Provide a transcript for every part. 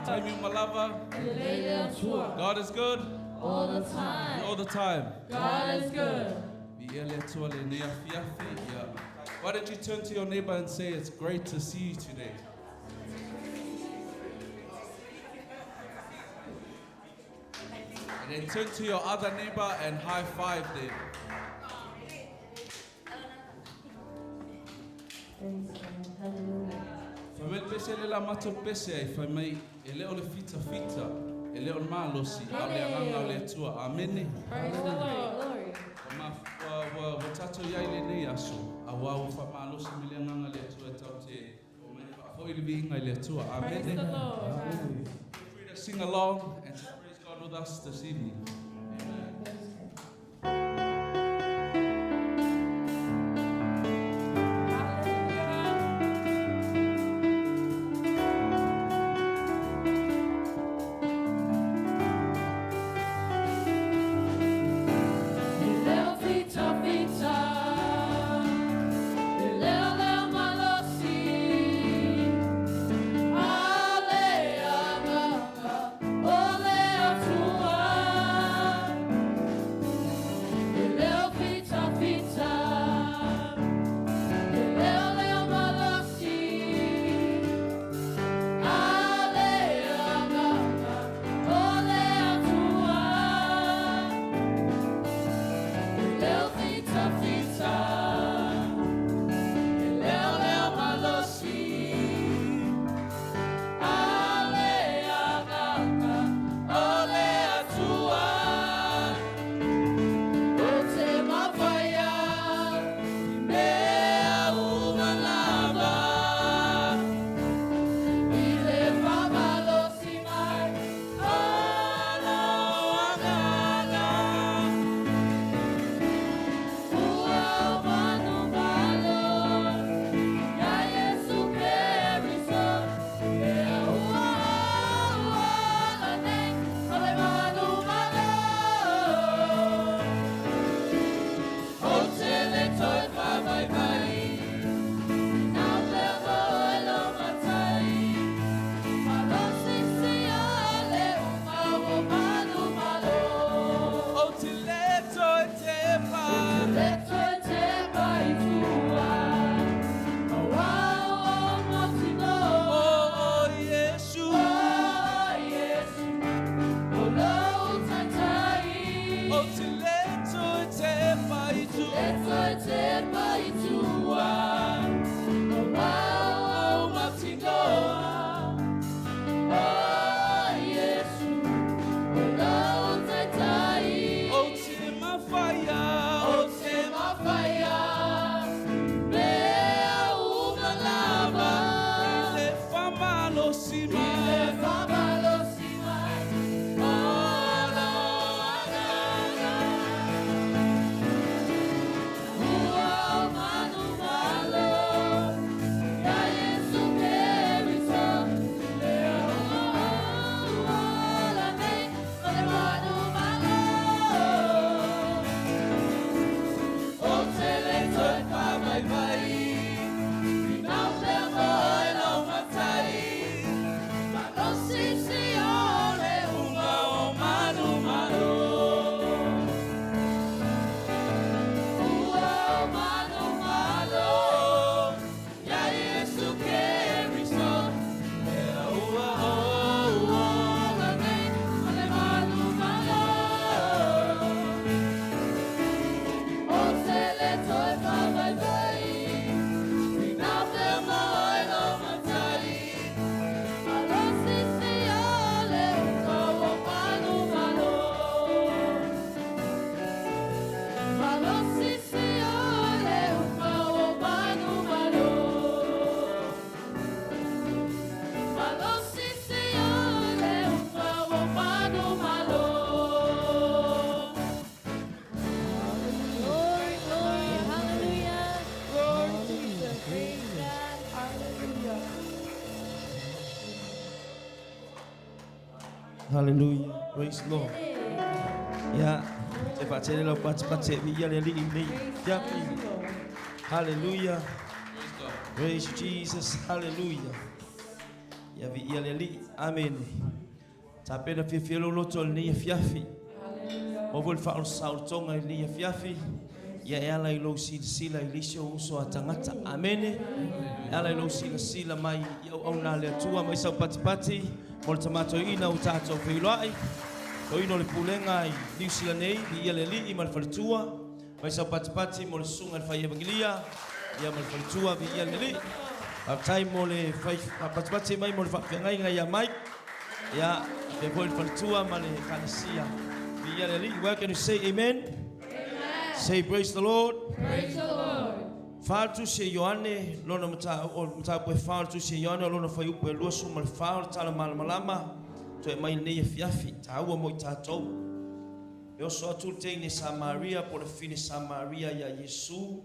Time you malava. God is good. All the time. All the time. God is good. Why don't you turn to your neighbor and say, it's great to see you today. And then turn to your other neighbor and high five them. Famel pese le la mato pese fa mai ele ole fita ele ole malosi ale anga le tua amene. Praise the Lord. Ma wa tato ya ile ne aso awa fa malosi mile anga le tua taute fo ile bi anga le tua amene. Praise the Lord. Free to sing along and to praise God with us this evening. Hallelujah. Praise the Lord. Yeah. Hallelujah. Praise Jesus. Hallelujah. Ya vi ia leli. Amen. Tapena fifielo loto ni fiafi. O vol fa o sautonga ni fiafi. Ya ala ilo sila ilisho uso atangata. Amen. Ala ilo sila mai ya ona le tua mai sa patipati. Mol tomato ina utato filai. O ino le pulenga ni sila nei ia leli i mal faltua. Mai sa patipati mol sunga fa evangelia. Ya mal faltua vi ia leli. Time mole fai patipati mai mol fa ngai ya mai. Ya the word faltua male kanasia. Vi ia leli. Where can you say amen? Say praise the Lord. Praise the Lord. Faltu se Yohane lona mata pe faltu se Yohane lona fai upe luasu mal fal tala malama to e mai nei fiafi taua mo tatou. Eu só tu tem Samaria por fine Samaria ya Yesu.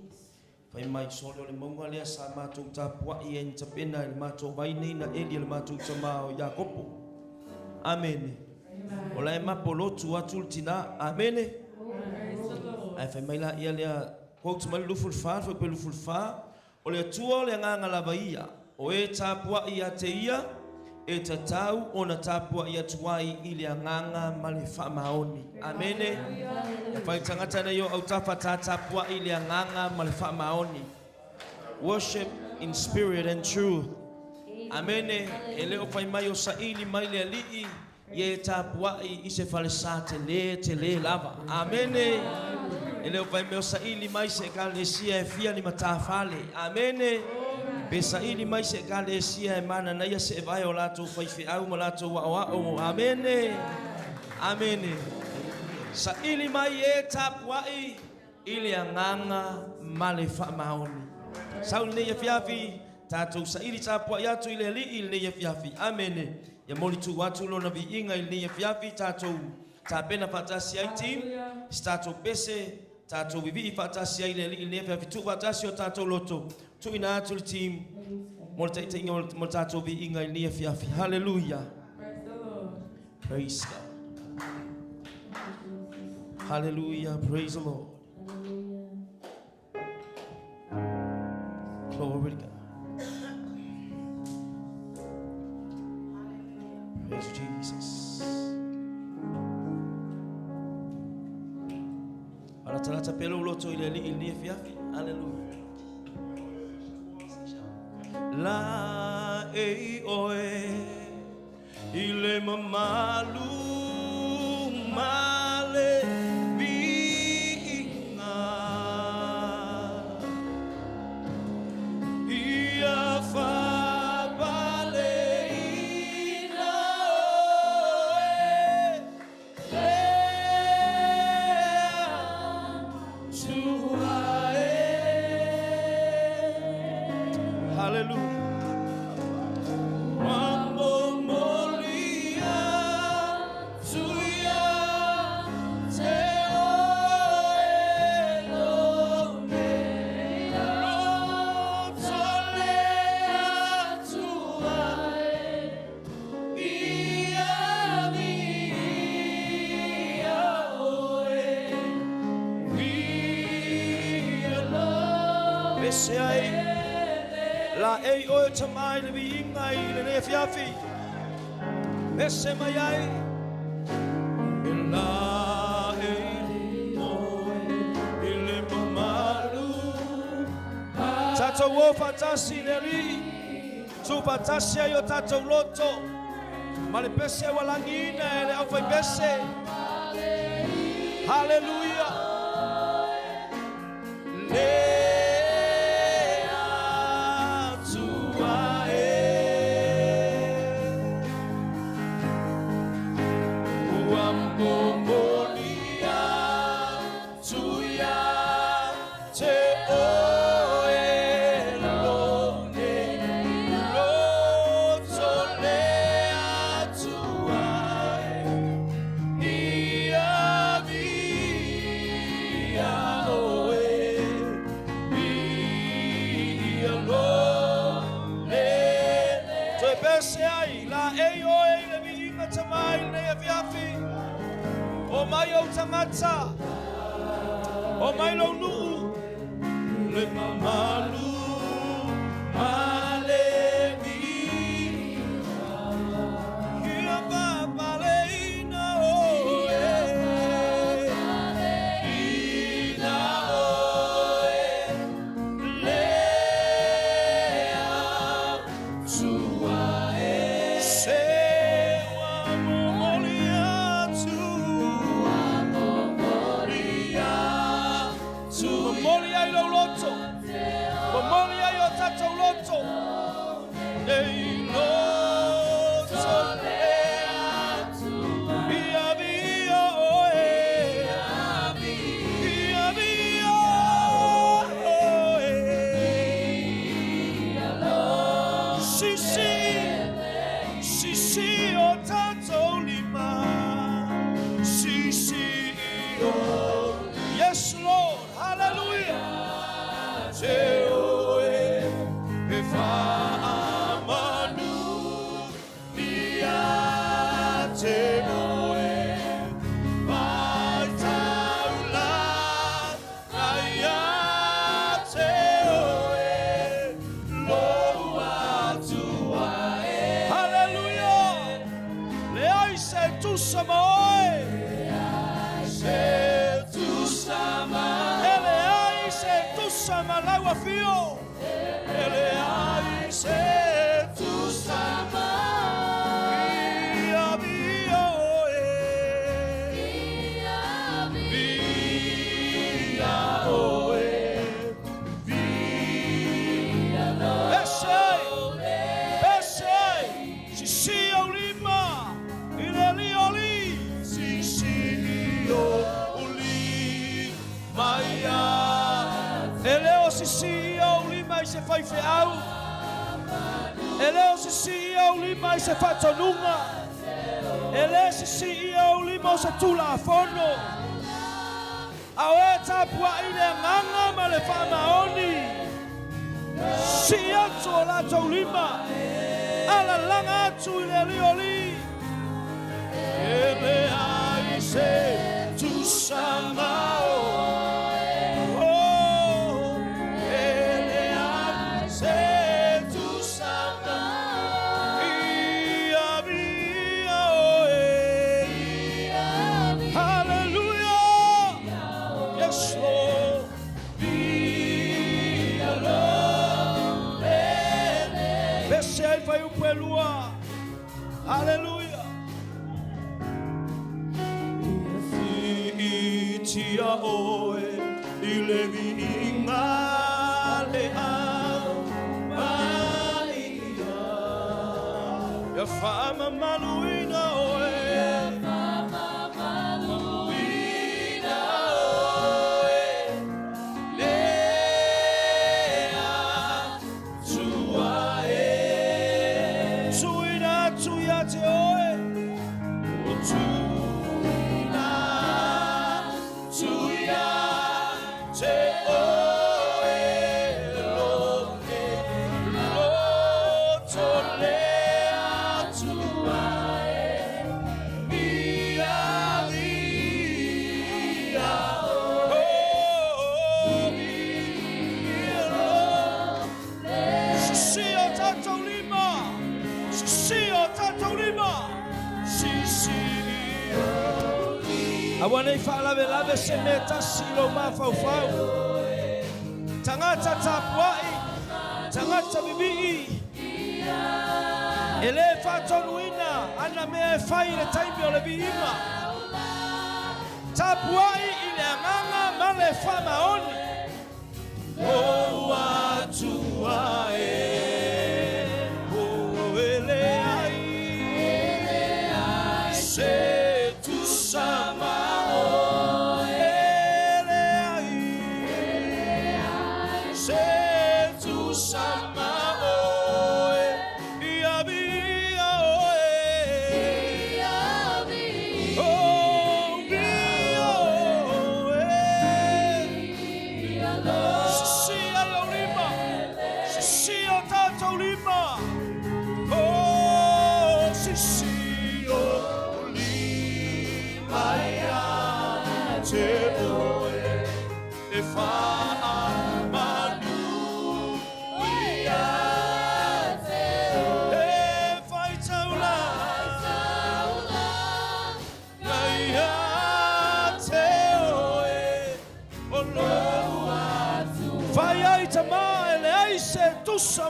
Fai mai solo le monga le sama tu tapua i en tapena le mato vai nei na eli le mato tama o Jakobo. Amen. Ola e mapolo tu atultina. Amen. Ai fai mai la ia lea quote mai luful fa foi pelo luful fa o le tua le nganga lava ia o e tapua ia te ia e tatau ona tapua ia tuai i le nganga male fa maoni. Amene. Fai tangata na yo au tafa tapua i le nganga male fa maoni. Worship in spirit and truth. Amene. Ele o fai mai o saili mai le alii ye tapua i se falesa te le lava. Amene. Ele vai meu saili mai se kalesia e fia ni matafale. Amene. Be saili mai se kalesia e mana na ia se vai o lato fai fi au malato wa o. Amene. Amene. Saili mai e tapwai ili anganga male fa maoni. Sauli ne fiafi tatu saili tapwa yatu ile li ne fiafi. Amene. Ya moli tu watu lo na viinga ile fiafi tatu tapena fatasi ai team stato pese tato vivi fatasi ile ile fitu fatasi o tato loto tu ina tu team molta itenga molta tato viinga ile fiafi. Hallelujah. Praise God. Hallelujah. Praise the Lord. Glory to God. Praise Jesus. Ala talata pelo loto ile ile fiafi. Hallelujah. La e oe ile mamalu male binga ia fa bale ina oe hallelujah. Mambo molia suya te oelo me lo solea tua via oe via lo bese ai la ei o tamai le vinga ile ne fiafi esse mai ai la ei o ile mamalu tato wo fatasi neri tu fatasi yo tato loto male pese walangina ele au fai pese. Hallelujah. O mai o tangata o mai lo nu le mamalu malevi Yes, Lord. Hallelujah. Malawa fio ele ai se tu sama via via Esse si olima ile oli si oli maya Eleo si CEO lima se fai feau. Eleo si CEO lima se fa tonunga. Eleo si CEO lima se tula fono. Awe tapua ile nganga male fa maoni. Si atu la tolima. Ala langa atu ile lioli. Ele ai se tu samao. Hallelujah. Tia oe ile vingale au maia ya fama maluina oe Awane fala velave seneta silo mafau fau. Tangata tapuai, tangata bibi. Ele fatonuina ana me fai le taimi ole biima. Tapuai ile nganga male fama oni. Oh atuae. Oh ele ai. Se tu sama.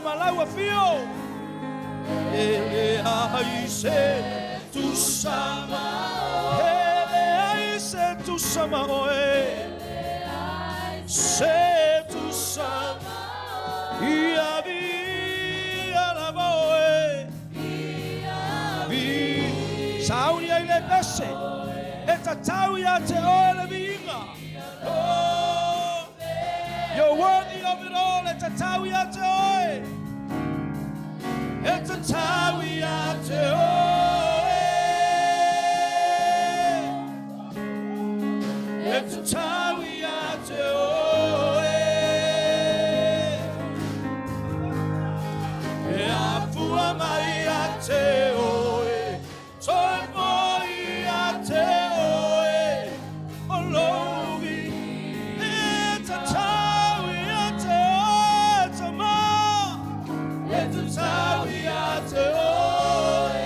Malawa fio ele aise tu sama ele aise tu sama oe se tu sama ia vi ala boe vi sauni ile pese eta tawi ate ole vinga oh you're worthy of it all eta tawi ate oe it's a time we have to tawi ya te oe. E afua mai a te oe, toi moi a te oe, o lovi. E te tawi a te oe, te ma. E te tawi a te oe.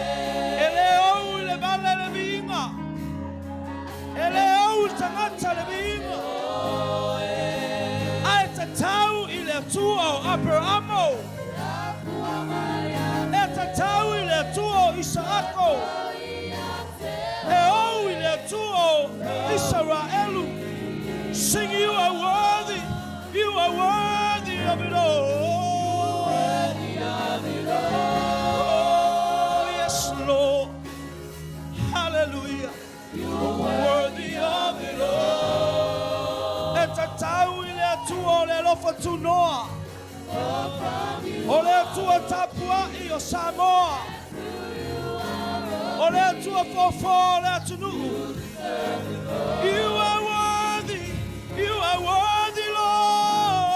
E le ou le vale le vinga. E le ou tangata le vinga. Ai te tau i le tua o Abrahamo. E te tau i le tua o Isaako. E ou i le tua o Israelu. Sing, you are worthy. You are worthy of it all. Oh, yes, Lord. Hallelujah. You are worthy of it all. E te tau i le tua o le lofa tu noa. O le tua tapua i o Samoa. O le tua fofo o le atunu. You are worthy. You are worthy, Lord.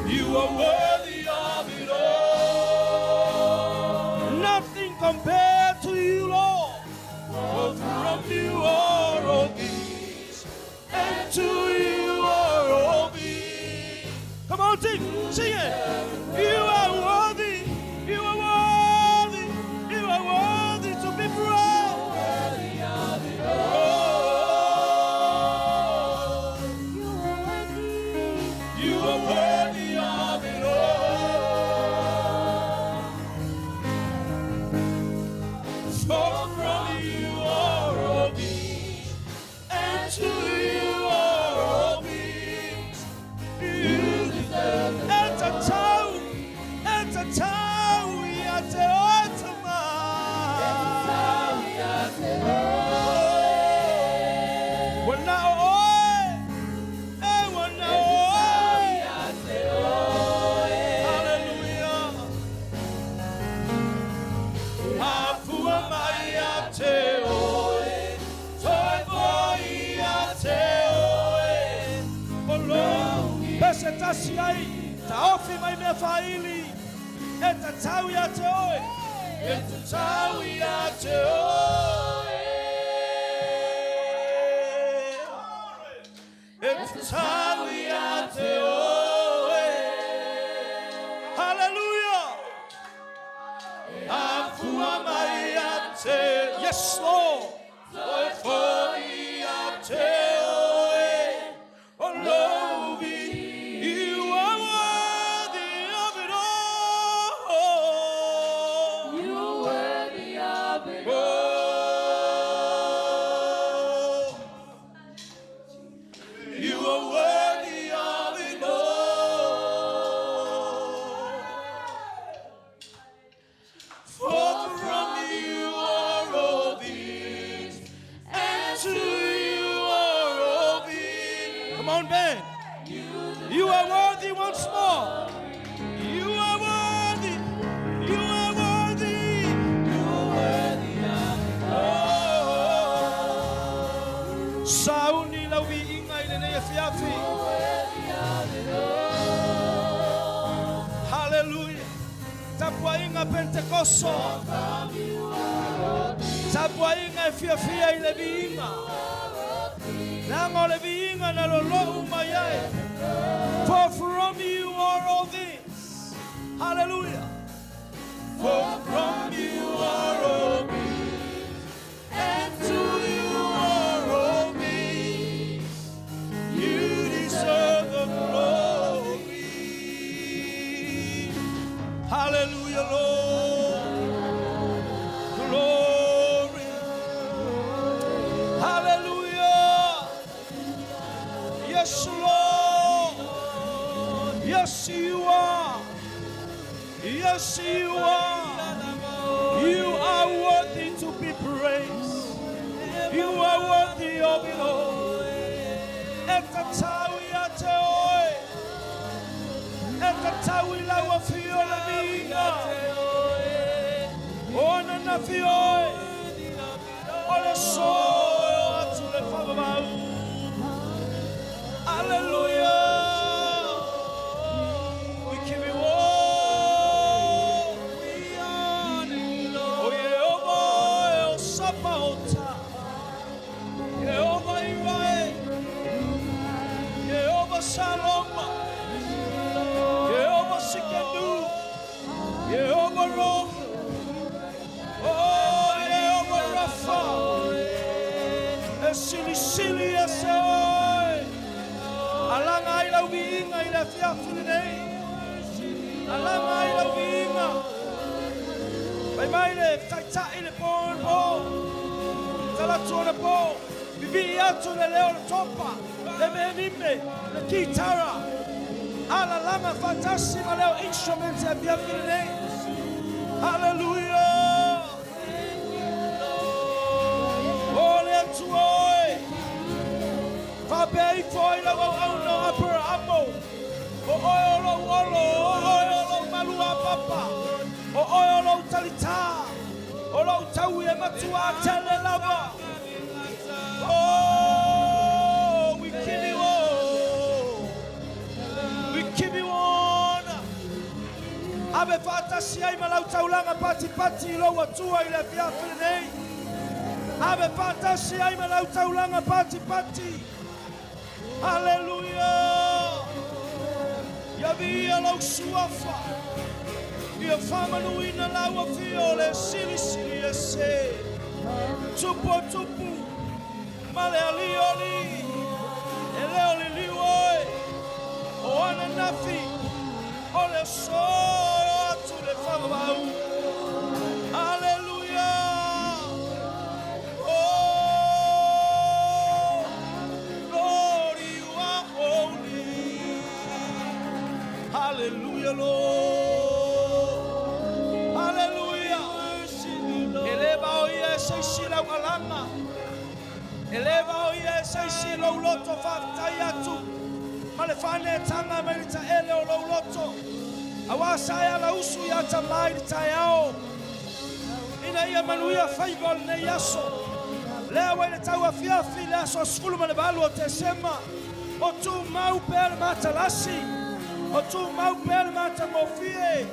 You are worthy of it all. Nothing compared to you, Lord. For from you are all things, and to you are all things. Come on, sing it. You are worthy. You are worthy. You are worthy to be praised. Oh, you are worthy of it all. For from you are all things, and to you are all things. You deserve it. And the town, we are the ultimate. We're now Tasiai, taofi mai mea faili, e te tau ia te oe, e te tau ia te oe, e te tau ia te oe. Hallelujah. Afua mai a te, yes Lord, toi foi a te oe, o lovi. You are worthy once more. You are worthy. You are worthy. You are worthy of it all. Sauni la wi inga i le fiafi. Hallelujah. Tapua inga Pentecosto. Tapua inga fiafia i le inga. Namo le inga na lolo umayai. For from you are all things. Hallelujah. For from you are all things, and to you are all things. You deserve the glory. Hallelujah, Lord. Glory. Hallelujah. Yes, Lord. Yes, you are. Yes, you are. You are worthy to be praised. You are worthy of it all. Etatawi ateoi. Etatawi la wafio la minga. nafi oi. Ole soyo atu le whamamau. Hallelujah. We give you all. We honor you, Lord. Oh, Jehovah, El Sabaoth. Jehovah Yireh. Jehovah Shalom. Jehovah Sikenu. Jehovah Roh. Oh, Jehovah Rapha. Esili esoi. Alanga ila winga ila fiafuni nei. Alanga ila winga. Bai mai le kaita ile bon bon. Tala tuona bon. Bibi atu le leo le topa. Le menime. Le kitara. Ala lama fantasi ma leo instruments ya fiafuni nei. Hallelujah. Ole tuoi. Fabei foi la au no apura amo. O oilo malua papa. O oilo talita. O lo tau e matua tele lava. Oh, we give you all. We give you honor. Abe fata si ai malau taulanga pati lo watua ile fiafili nei. Ave fantasi ai malau taulanga pati. Hallelujah. Yavia lau suafa. Ia famanu ina lau fiole sili ese. Tupu. Male ali. Ele oli lioi. O ana nafi. Ole so atu le famau. Hallelujah. Hallelujah, Lord. Hallelujah. Eleva o Yesu sila alanga. Eleva o Yesu sila uloto fatayatu. Malefane tanga merita ele o uloto. Awasaya la usu ya tamai tayao. Ina ia manuia faibol ne yaso. Lewa ile tawa fiafi la so skulu mane balu te sema. O tu mau per matalasi. O tu mau per mata mofie.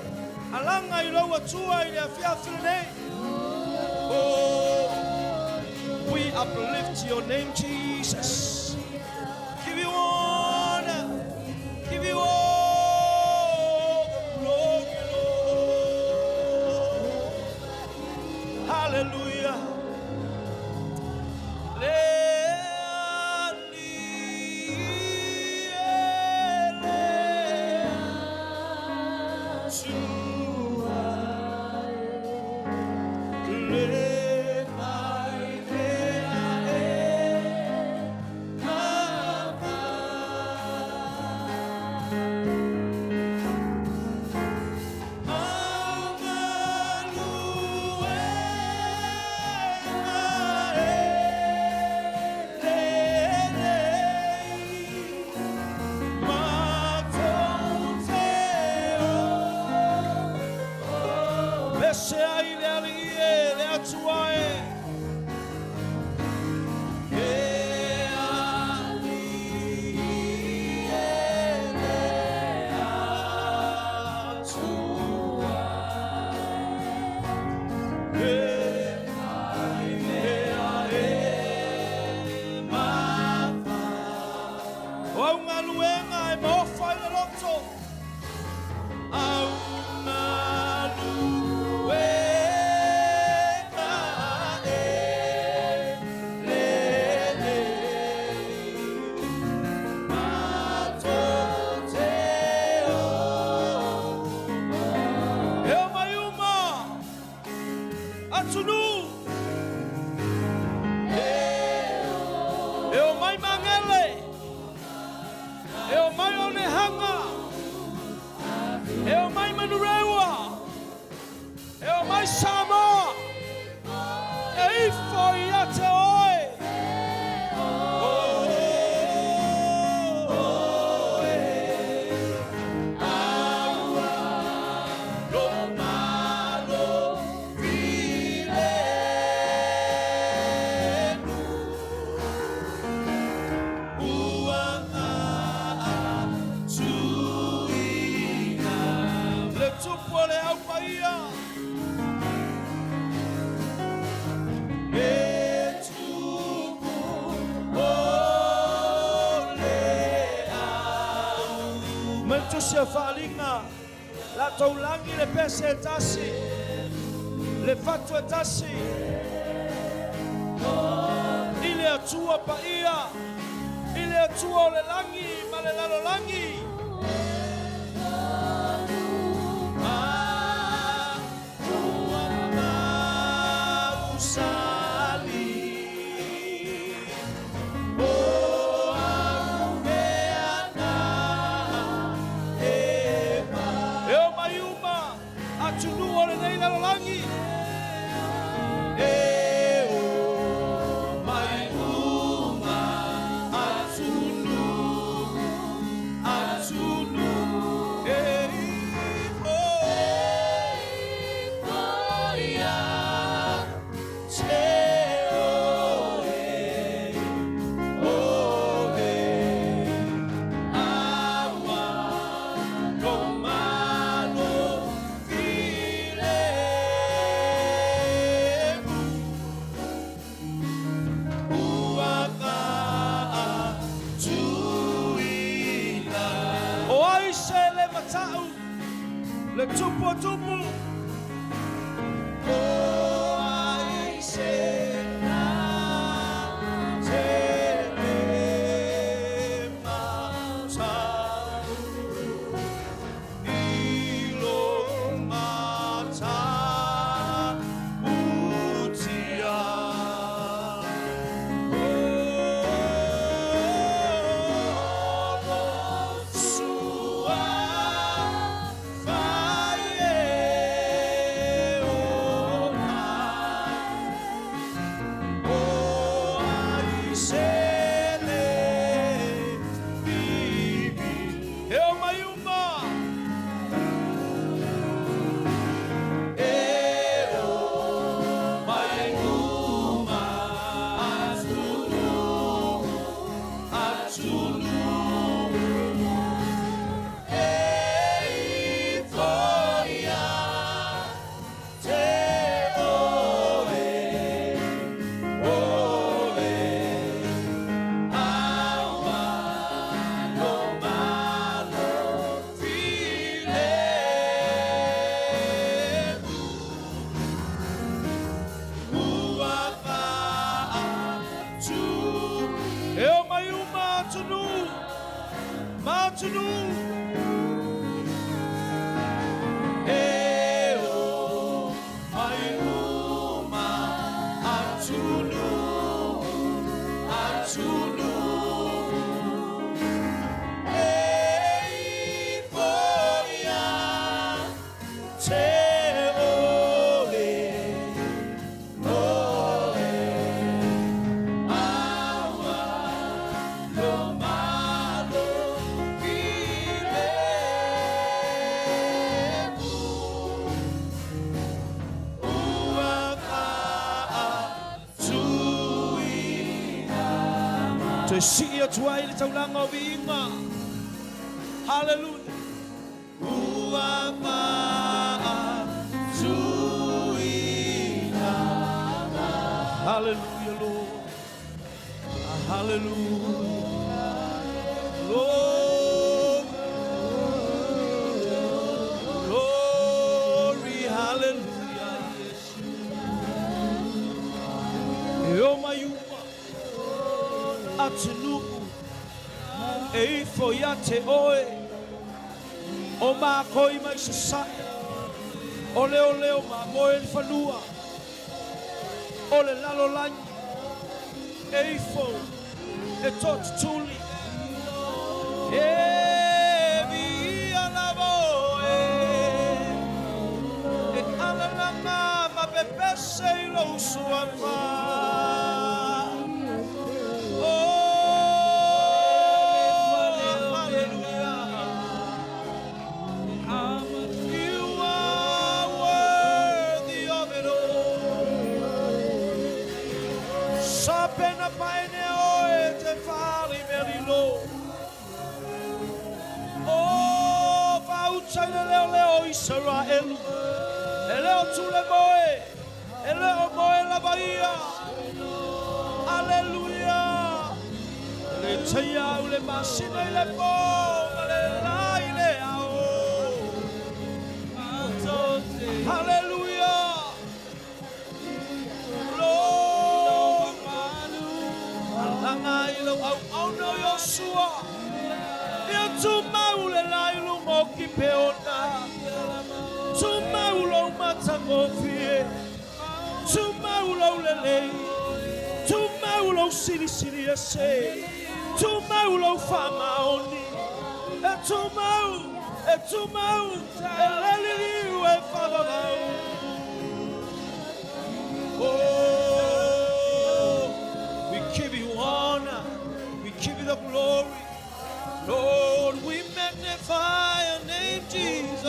Alanga ilo watua ile fiafine. Oh, we uplift your name, Jesus. Give you honor. Give you all the glory, Lord. Hallelujah. tusia falinga la taulangi le pese tasi le fatu tasi ile atua paia ile atua le langi malelalo langi le tupu tupu te sia tuai le taulanga o vinga. Hallelujah. Ua maa tuina. Hallelujah, Lord. Hallelujah. Lord. Glory. Hallelujah. Yes. Eo mayuma. Atunu e foia te oe o ma koi mai sa o leo ma moe le fanua o le lalo lani e fo e tot tuli e via la voe e ala langa ma pepese I lo suama. Sapena paine oe te fali merilo. Oh, vaucha leo Israel. Leo tu le moe. Leo moe la bahia. Alleluia. Le tia le masina le po le lai le au. fofie tu maulo lele tu maulo siri siri ese tu maulo fama oni tu mau eleli we fama oh we give you honor, we give you the glory, Lord. We magnify your name, Jesus.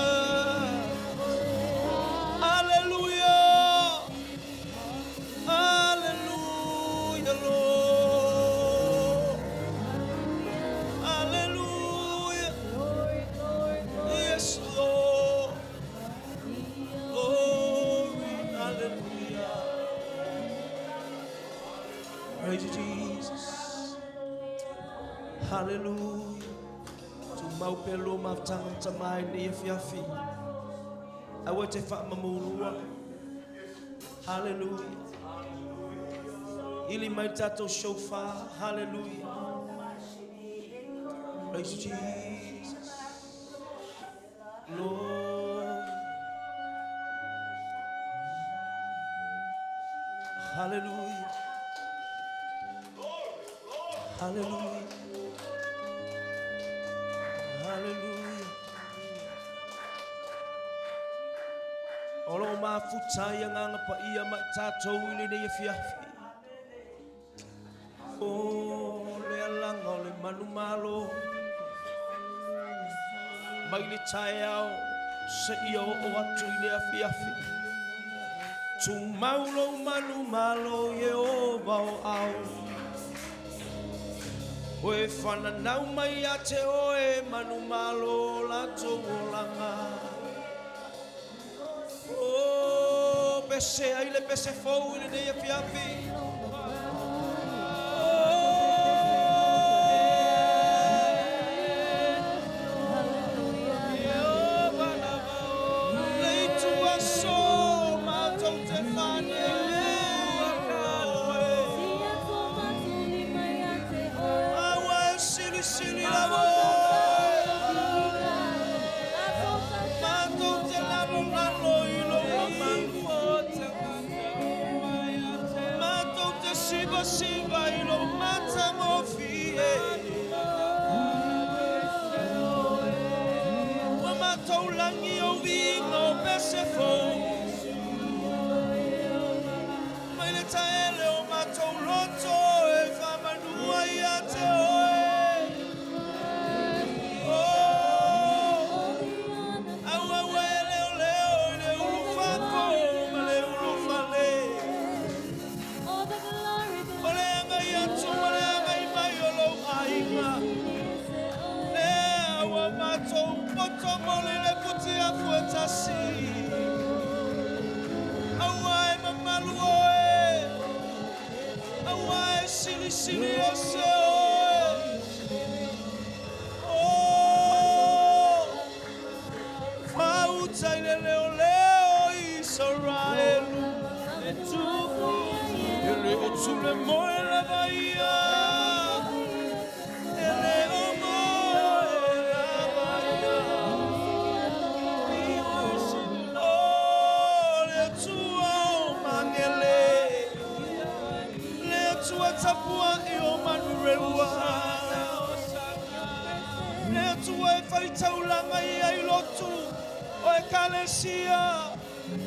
Hallelujah, hallelujah, Lord. Hallelujah, yes, Lord. Glory, hallelujah. Praise you, Jesus. Hallelujah. Mau pelo matang tamai ni fiafi. Awote fa mamurua. Hallelujah. Ili maitato shofar. Hallelujah. Praise you, Jesus. Lord. Hallelujah. Hallelujah. Hallelujah. Olo mafuta yang angapa ia matato ile de fiafi. Oh, le alang ole manumalo. Mai le taiao se io o atu ile fiafi. Tu maulo manumalo Yehova au. Oe fana nau mai ate oe manumalo la tongolanga. Oh, pese ai le pese fou ile de fiafi. Siva ilo mata mofie Mama taulangi o vino pesefo Maile taele o matauloto e famanua iate Oh Awa wele o leo le ulufako male ulufale Awai mamaluoe Awai sili sili oseoe Oh Fauta ile leo leo Israelu Etufu Ele otule moe la bahia Ele Tapua io manurewa Netu e faitaulanga ia ilotu O e kalesia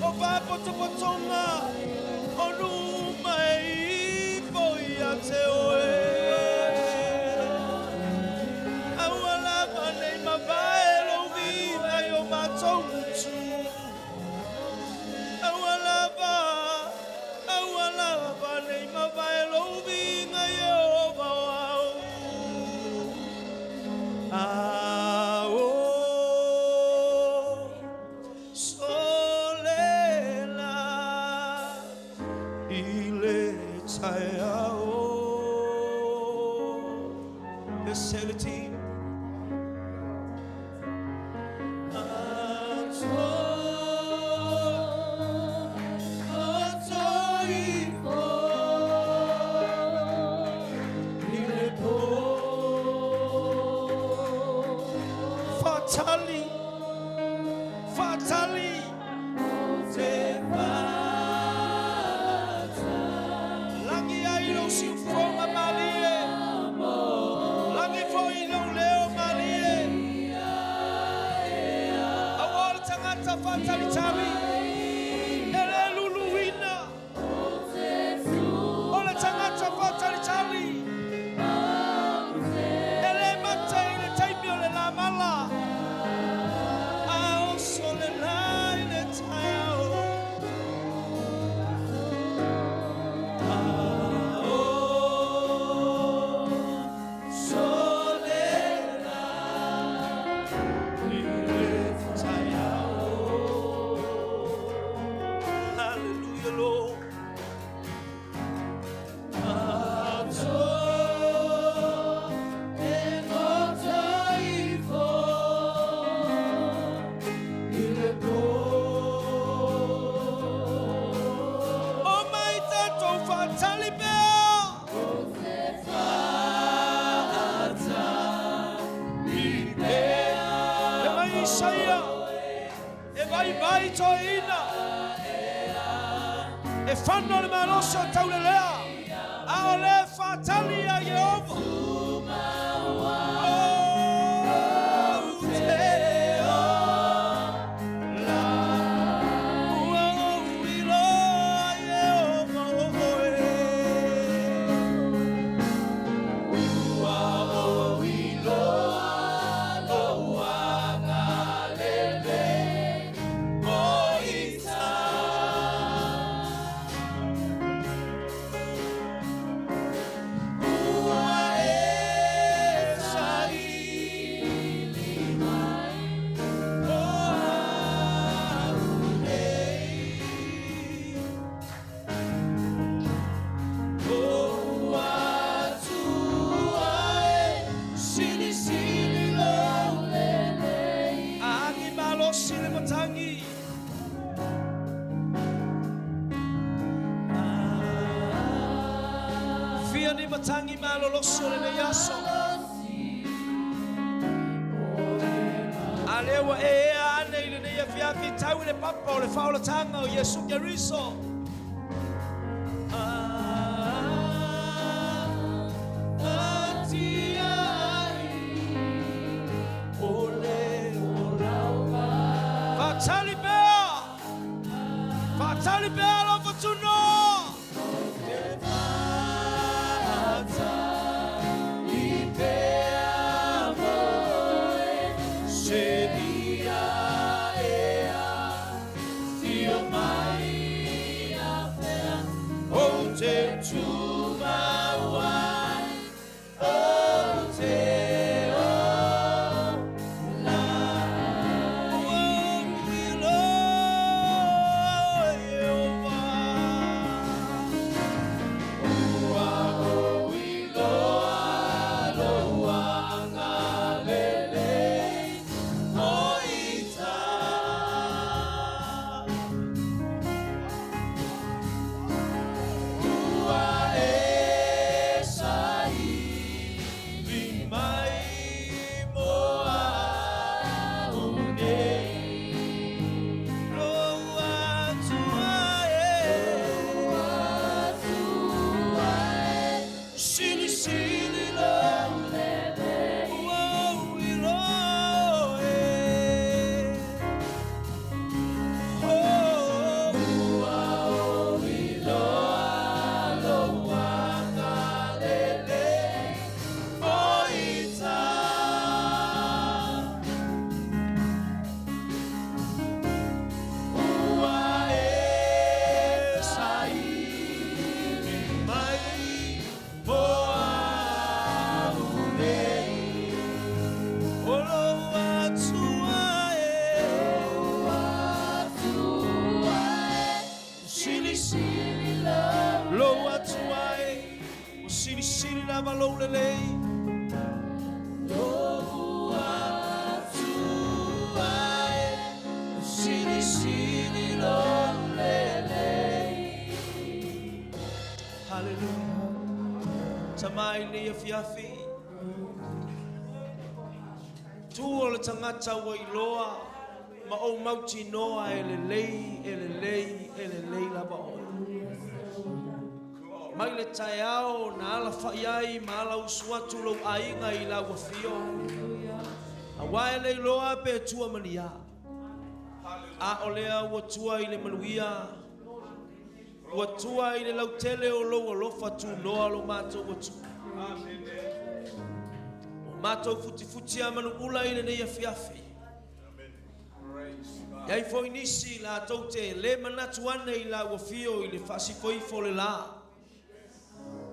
O vapotopotonga O numa e ipo ia te oe Awalava nei mavae lo vina io matou mutu Awalava nei mavae lo vina Yehova au solela ile taiao Eseliti Fatally, toina e whanau le maloso tau le lea a o le whatali a Yehova Matangi malo loso le yaso alewa e ane ile ne yafi tau le papa o le faula tanga o Yesu Keriso Fatali bea lo fatuno Fiafi tu le tangata wailoa ma o mauti noa elelei la ba mai le taiao na ala faiai ma ala usuatu lo ainga i la wafio a waile loa pe tua mania a olea watua i le manuia watua i le lautele o lo fatu noa lo mato watu mato futi amanu ula ile ne yafiafi yai foi nisi la tote le manatu ane ila wafio ile fasi foi fole la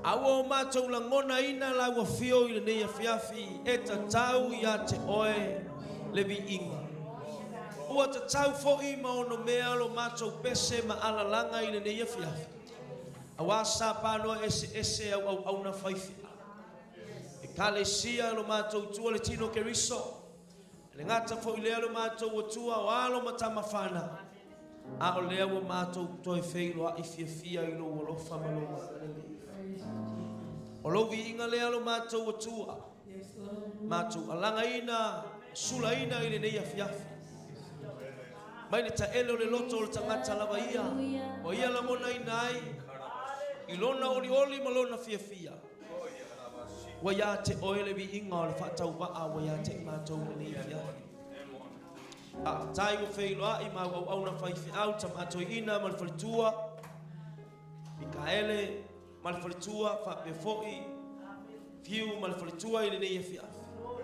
awo mato la ngona ina la wafio ile ne yafiafi eta tau ya te oe le bi inga o ta tau fo i ma ono mea lo mato pese ma ala langa ile ne yafiafi awasa pano ese au na faifi Kalesia lo mato tua le tino Keriso le ngata fo ile lo mato tua walo matama fana a ole wo mato to e feilo a ifia ilo lo famalo o lo vi inga le lo mato tua mato alanga ina sula ina ile ne yafiafi mai le taele o le loto o le tangata lava ia o ia la mona inai ilona oli ma lona fia wa ia te oele vi inga o le whaatau waa wa ia te mātou ni fia tai o whailoa i mau au na whai whiau ta mātou ina ma le whalitua Mikaele ma le whalitua whape foi fiu ma le whalitua i le nei fia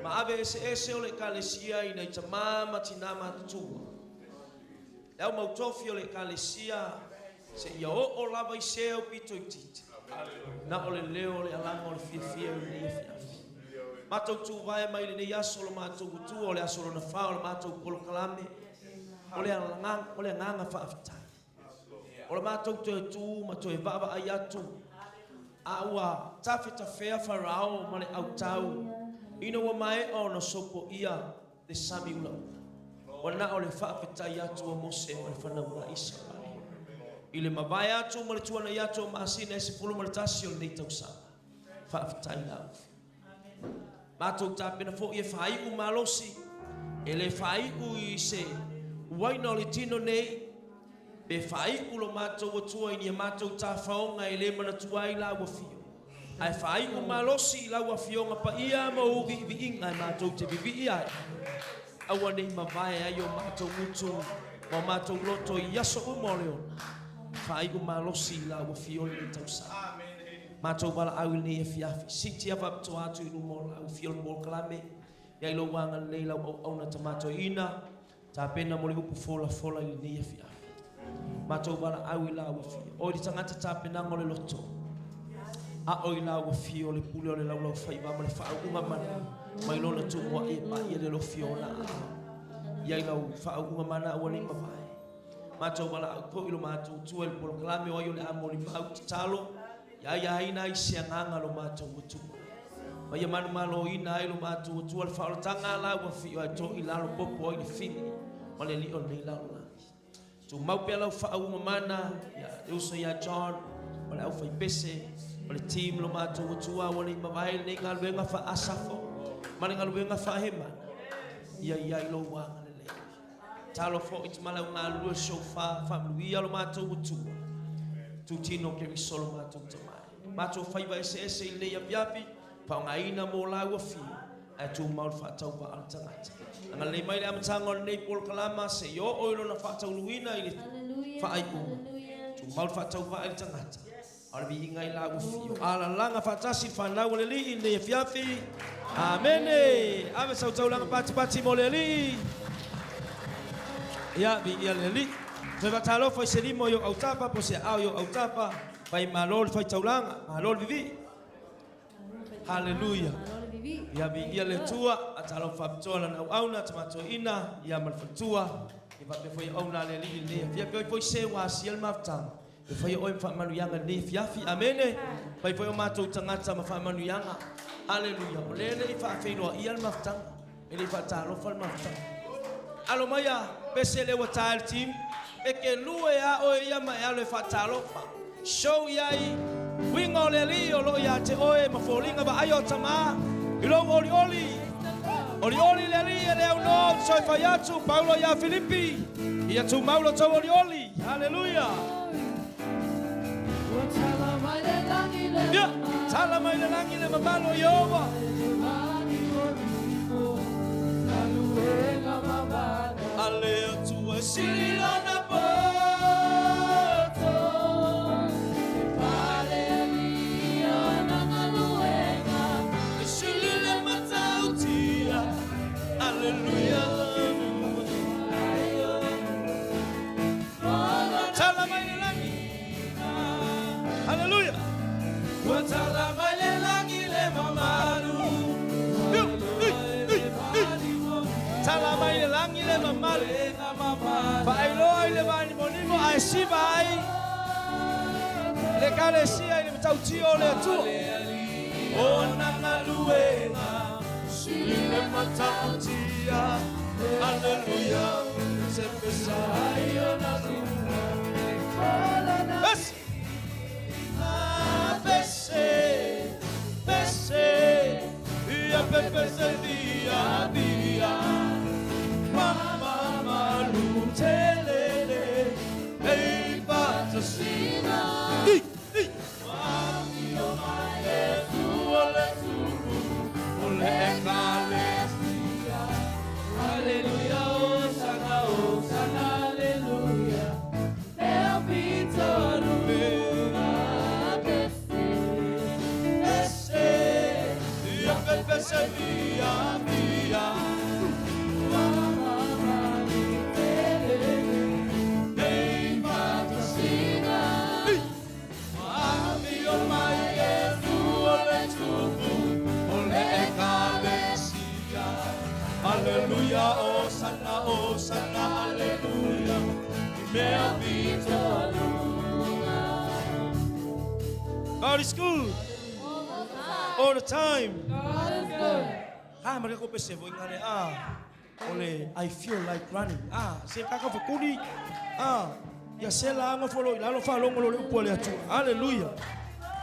ma ave ese o le kalesia i nei ta mama tina mātua Lau mau tofi o le kalesia se ia o lava i seo pito i titi. Na o le leo le alanga o le fia o le nei fiafi. Mātou tu vai mai le nei aso lo mātou kutu o le aso lo na whao le mātou polo kalame. O le nganga whaafitai. O le mātou tu e tu ma tu e vava ai atu. A ua tawhita whea wharao ma le au tau. Ina wa mai o na sopo ia le sami ulau. O na o le whaapetai atu o mose o le whanau na isa mai. I le mawai atu ma le tuana i atu o maasina e se pulu ma le tasi o le nei tau sama. Whaapetai na ufi. Mātou tāpena fo i e whaiku malosi. E le whaiku i se waina o le tino nei. Be whaiku lo mātou o tua i ni a mātou tā whaonga e le mana tuai la ua fio. Ai whaiku malosi la ua fionga pa ia ma uvi vi inga e mātou te vivi i ai. Aua nei mawai ai o mātou mutu ma mātou loto i aso umole ona. Whaiku malosi la ua fio ni tau sa. Mātou wala au ni e fiafi. Siti ava pto atu inu mola au fio ni mol kalame. Ia ilo wanga nei lau au na ta mātou ina. Ta pena mole upu fola i ni e fiafi. Mātou wala au i la ua fio. O di tangata ta pena ngole loto. A o i la ua fio le pule o le lau whaiva ma le whaau unga mana. Mai lona tu wa e pa ia le lo fio na. Ia ilo whaau unga mana ua ni mawai. Mātou wala au po ilo mātou tua il polo kalame o i o le amoli mau ti talo. Ia ina i se nganga lo mātou utu. Ma ia manu malo ina i lo mātou utu al whaola tanga la ua fio ai to i lalo popo o i le fini. Ma le li o nei lalo la. Tu mau pe lau whaau unga mana. Ia eusa ia John. Ma le au whai pese. Ma le team lo mātou utu a wane i mawai nei ngā luenga wha asafo. Ma le ngā luenga wha hema. Ia i lo wanga le le. Talo fo i te mala ngā lua sofa. Whamluia lo mātou utu. Tu tino ke risolo mātou tamai. Mātou whaiva ese i leia piapi, pao ngā ina mō lau a fio, ai tu maul whaatau wa al tangata. Nga lei mai le amatanga o nei polo kalama, se i o oilo na whaatau luina i le whaai unga. Tu maul whaatau wa al tangata. Arabi inga i lau a fio. Ala langa whaatasi whanau le li i leia piapi. Amene! Ame sau tau langa pati mo le li. Ia vi ia le li. Foi batalo foi serimo yo autapa po se au yo autapa vai malol foi taulanga malol vivi. Haleluya. Ya bi ia le tua atalo faptola na au na tomato ina ya mal fatua e va pe foi au na le li le via pe foi se wa siel maftam. E foi o fa manu yanga ne fiafi amene. Vai foi o mato tangata ma fa manu yanga. Haleluya. Le le fa feino ia maftam. Ele fa talo fa maftam. Alo maya pese le wa tal team e ke lue a o ia ma alo fatalo show yai wingo le li o lo ya te oe ma folinga ba ayo tama ilo oli le li le no so fayatu Paulo ya Filippi ia tu Paulo to oli haleluya ya tala mai le langi le mabalo yoba ale tu esilo na poto e pare mia na ngaluenga esilo le matautia aleluya tala mai le langi aleluya tala mai le langi le mamalu tala mai le langi le mamalu vai loi le mani monimo ai si vai le kalesia le tautio le tu o nanga luenga si le matautia aleluya se pesai ona bes bese ia pepese dia Mama Malutele Hallelujah, Hosanna, Hosanna, hallelujah. El Vittorio, Hallelujah, Hosanna, Hosanna, hallelujah. Mea Vittoria. God is good all the time. God is good. Mereka pese voi ngane ole I feel like running. Se kaka fakuni. Ya sela ngo follow ilalo fa longo lo upole atu. Hallelujah.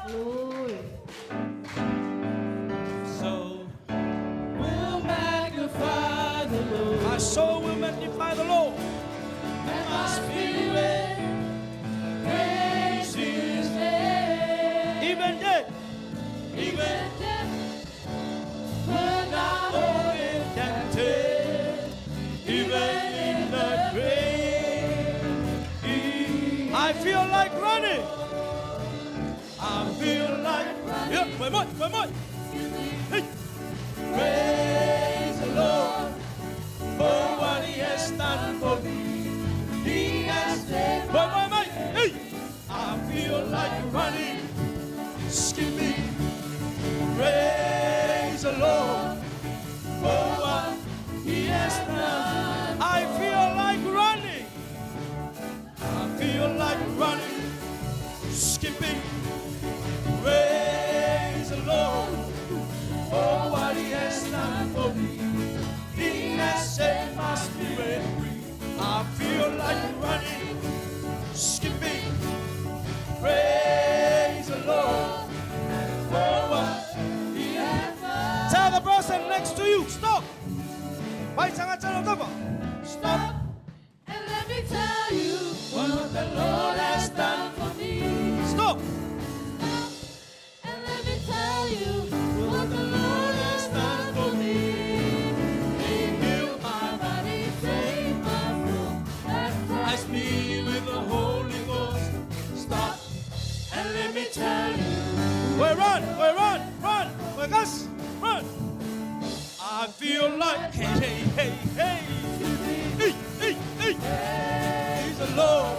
Hallelujah. So we'll magnify the Lord. My soul will magnify the Lord. And my spirit praise His name. Even dead. Even death could not hold Him captive. Even in the grave, I feel like running. I feel like Yeah, one more. Hey. praise the Lord for what He has done for me. He has saved my One more. Hey. I feel like running, skipping. Praise the Lord for what He has done. I feel like running. I feel like running, skipping. Praise the Lord for what He has done for me. He has set my spirit free. I feel like running, skipping. Praise the Lord for what He has done. Tell the person next to you, stop. Why sangat jalan apa? Stop and let me tell you what the Lord has done for me. Stop. And let me tell you What the Lord has done for me. He healed my body, saved my soul, baptized me with the Holy Ghost. Stop and let me tell you. We run. We guys, run. I feel like hey. Praise the Lord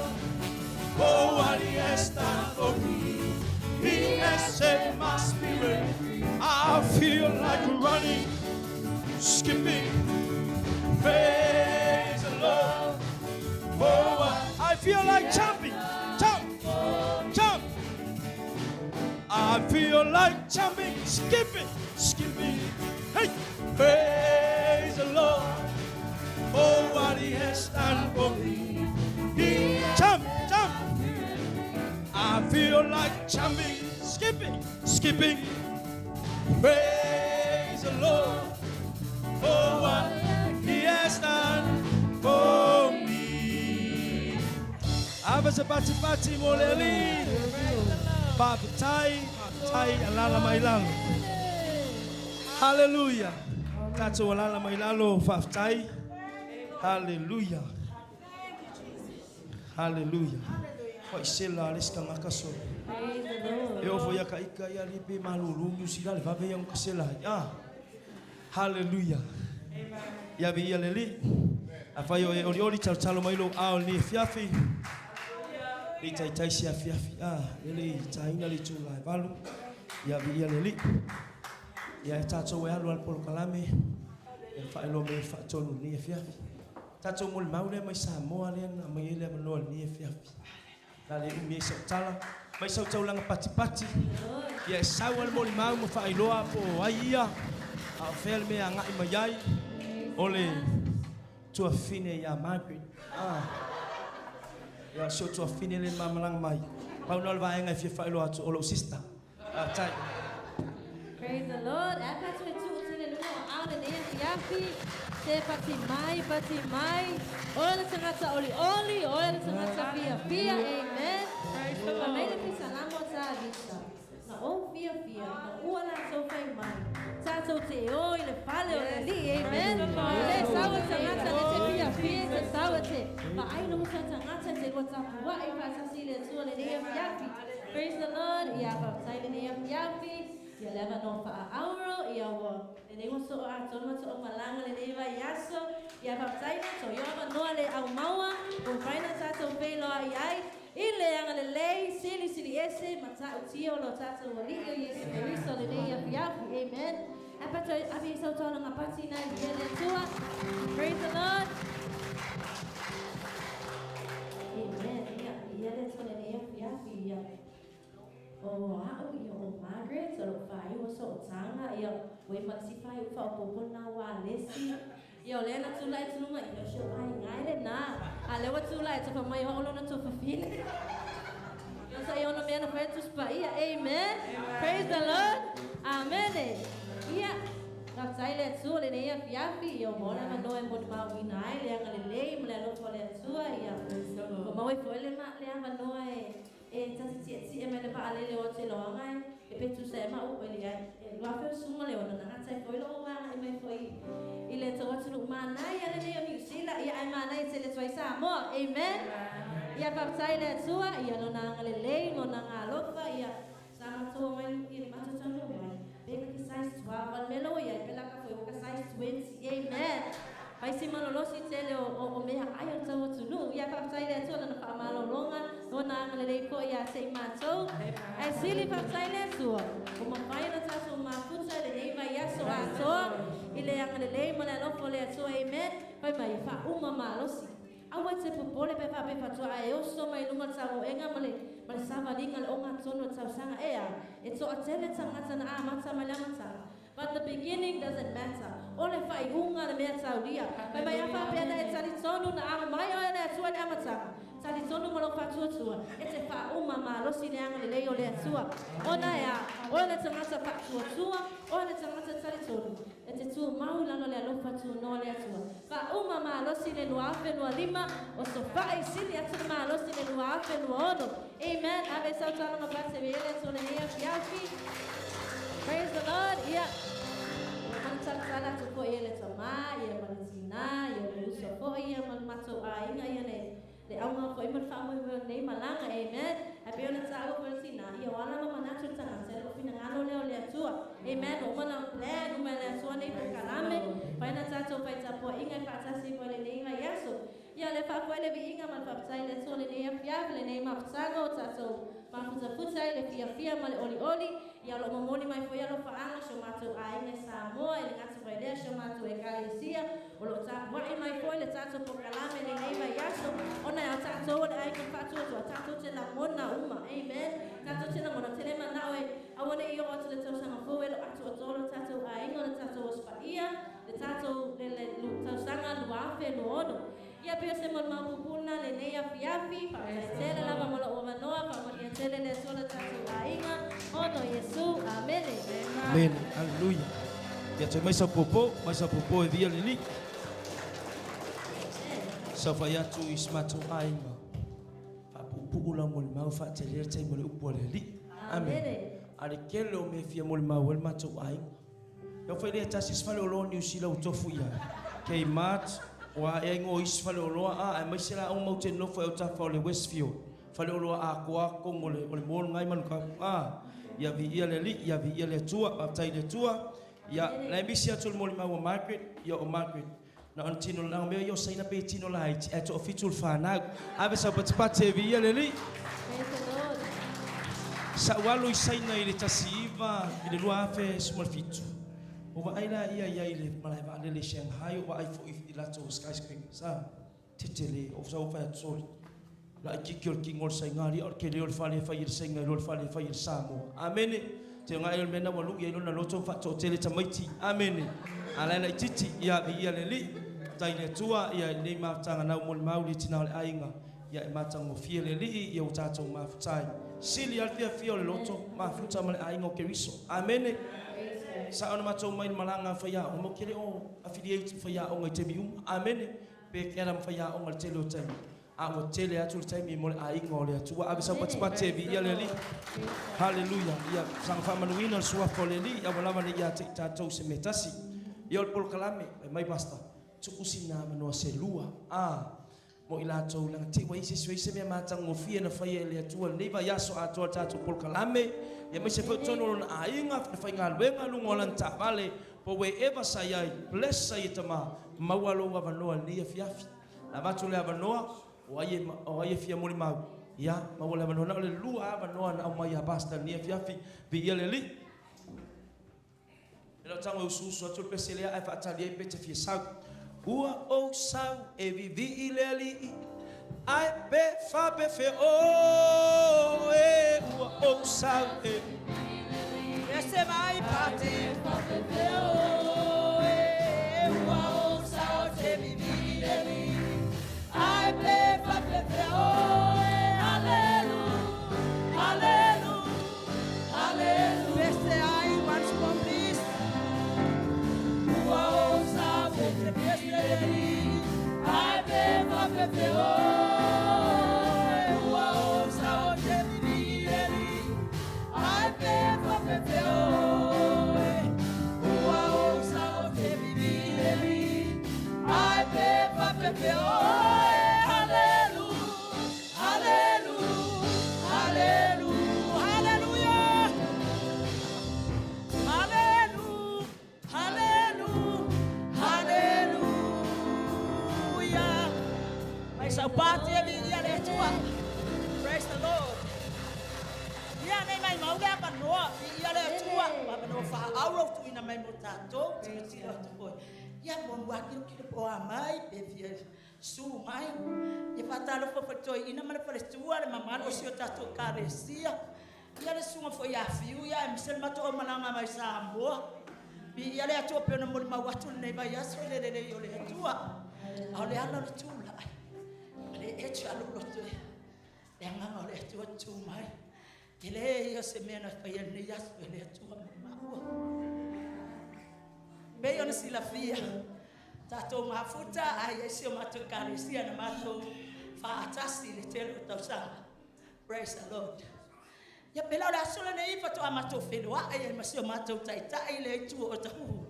for what He has done for me. He has set my spirit free. I feel like running. Skipping. Praise the Lord for what I feel like jumping. Jump. I feel like jumping, skipping. Hey. Praise the Lord for what He has done for me. He has Jump. I feel like jumping, skipping. praise the Lord for what He has done for me. Aba sa pati moleli. Papitai alala mailang. Hallelujah. Tato alala mailalo fafitai. Hallelujah. Wa isela leska makaso. praise the Lord. Eu vou ia kaika ia lipe malulungu sila va ve yang kasela. Hallelujah. Ya bi ia leli. Afayo e oli chalo mailo ao ni fiafi. Ni tai sia fiafi. Leli taina li tula valu. Ya bi ia leli. Ya tato e alu al polo kalame. E fa elo me fa tonu ni fiafi. Tato mul maule mai Samoa le na mai le manol ni fiafi. Dale umi sa tala. Mai sa tau langa pati. Ya sawal mol mau mo fa iloa po aia. A fel me anga i mai. Ole tua fine ya Margaret. Ya so tua fine le mamalang mai. Pau nol va nga fi fa iloa to olo sister. Tai. Praise the Lord. Apa tu itu sini lu out and in fiafi. Se pati mai. Oleh sangat oli. Oleh sangat fia. Amen. Ma ai no sa ngata se lo sa wa ai pa sa si le so le ia fiafi. Praise the Lord. Ia pa sai le ia fiafi. Ia leva no fa auro ia wo. Le nei so a so no so malanga le nei va yaso. Ia pa sai so yo ma no le au maua. Ko faina sa so pe lo ai. Ile anga le lei sili ese mata utio lo tata wo li Yesu Kristo le nei ia fiafi. Amen. Apa tu abi so tolong apa sih na dia le tua. Praise the Lord. Amen. Ia le so le nei ia fiafi ia. Oh, how you Margaret so fai was so tanga ia we maxi fai fa popo na wa lesi ia le na tula itu numa ia sho ai ngai le na ale wa tula itu fa mai ho na to fa fin ia sa ia no me na fa tu spa ia amen praise the Lord amen ia na sai le tu le ia fiafi ia mo na no e mo ma wi nai le ngale le mo le lo ko le tu ia ko ma we fo le ma le ma no tasi si me le pa ale le o te lo ngai e pe tu se ma o ele ai wa fe suma le ona na sai foi lo wa e me foi ile to watu lu ma nai ale le mi sila ia ai ma nai se le toi sa mo amen ia pa sai le tua ia lo na ngale le mo na ngalo fa ia sama to mai i ma to tano mai pe ki sai tua va me lo ia pe la ka foi ka sai 20 amen Pai si malolosi tele o mea ai o tau tunu. Ia whaptai lea tua na whaamalolonga. O na angale rei ko ia te mātou. Ai sili whaptai lea tua. O mawhai na tātou māputa le nei vai aso a toa. I le angale rei ma le lofo lea tua amen. Pai mai wha uma malosi. Awa te pupole pe wha pepa tua e oso mai lunga tau enga male sawa ringa le onga tono tau sanga ea. E toa tele tangata na a mata ma le mata. But the beginning doesn't matter. Ole fai unga le mea tauria. Pai mai apa pena e tali tonu na ama mai o le atua le amatanga. Tali tonu ngolo fatua tua. E te wha uma ma losi le anga le leo le atua. Ona ea, o le tangata fatua tua, o le tangata tali tonu. E te tua mau lano le alofa tua no le atua. Wha uma ma losi le lua afe lua lima, o so whai sili atu ma losi le lua afe lua ono. Amen. Ave sautana ma pase me ele atua le nea fiafi. Praise the Lord. Yeah. Sana tu ko ele tama, ia malasina, ia lusa ko ia malmato ainga ia le aunga ko ima fa mo nei malanga amen. Happy ona sa ko sina, ia wala ma manacho tanga se lo fina ngalo leo le atua. Amen. O mana plan o mana atua nei po kalame, pai na tato pai tapo inga fa tasi ko le nei ma yaso. Ia le fa ko le bi inga mal fa sai le so le nei fiab le nei ma tsago tato. Pa futa le fia ma le oli. Ia lo momoni mai foi alo faanga so matou ai sa moa ele ngata vai le so matou e kalesia o lo ta mai mai foi le tato po kalame le nei vai yaso ona ya tato le ai ko fatu to tato te la mona uma amen tato te la mona tele mana we awone io o le tato sanga fo ele atu to lo tato ai ngona tato spaia le tato le lu tato sanga lu afe lu ono ia pe se mo ma pupuna le nei afiafi pa tele la mo loova noa pa mo ia tele le so le tato ai ono Yesu amen Amen. Haleluya. Ya te mai sa popo e via lili. Sa fa ya tu ismatu ainga. Fa pupu la mo ma fa te le te mo le upo le li. Amen. Ale kelo me fia mo ma wel matu ainga. Yo fa le ta sis fa lo ni usila utofu ya. Kei mat wa e ngo is fa lo a mai sila o mo te no fa o ta fa le Westfield. Fa lo a ko mo le mo ngai man ka ia vi ia le li ia vi ia le tua baptai le tua ia la misia tul mo ma wa Margaret ia o Margaret na antino na me yo saina pe tino la it at official fana ave sa patpate vi ia le li sa walu saina ile tasiva ile lua fe small fitu o va ila ia ile malai va le Shanghai o ai fo ila to skyscraper sa titele o sa o fa sol la kikol kingol saingari or ke leol fale fa ir sainga leol fale fa ir samo amen te nga el mena walu ye na loto fa to tele tamaiti amen ala na titi ya bi ya leli taine tua ya ni ma tanga na mol mauli tina ainga ya ma tanga fie leli ya utato ma futai sili alfia fio loto ma futa mal ainga ke riso amen sa ona ma to mai malanga fa ya o mo kele o affiliate fa ya o ngai te bium amen pe kera fa ya o ngal tele o tai a tele atu time mo ai ngole atu a bisa patpate vi ya leli haleluya ya sang fa manuina suwa foleli ya wala mani ya tato se metasi ya pol kalame mai basta tukusina mano selua mo ila tau lang te wa ise me matang ngofia na fai le atua nei va yaso atua tatu pol kalame ya me se fo tono na ainga na fai ngal wenga lu ngolan ta vale po we eva sayai bless sayitama mawalo wa vanoa ni fiafi na vatu le vanoa o ye fia moli mau ya mawala vanoa na le lua vanoa na mai basta ni fiafi bi ile li ela tango ususu atu peselea ai fatali e pete fia sau ua o sau e vivi ileli ai be fa be fe o e ua o sau e ese mai pate fa be fe o e ua o sau te vivi ileli ai be fa be fe o e hallelujah hallelujah hallelujah ese ai once more please ua o sau te vivi ileli ai be fa be fe o ua o sau te vivi ileli ai be fa be fe o ua o sau te vivi ileli ai be fa be fe o so party ya le tua. Praise the Lord. Ya nei mai mau ga pa no ya le tua pa no fa auro tu ina mai motato ti tu ya bon wa ki po mai pe via su mai e patalo fo to ina mai pa tua le mama o sio tato carecia ya le su fo ya fiu ya misel mato o malanga mai sambo bi ya le tua pe no mo ma watu nei vai ya so le yo le tua ale ala le tua e chalo loto e nganga le tu tu mai ile yo se mena pa ya ne ya le tu ma be yo si la fia tato mafuta ai sio mato carecia na mato fa atasi le telo tausa. Praise the Lord. Ya pela la sola nei fa to amato felo ai ma sio mato tai tai le tu o tu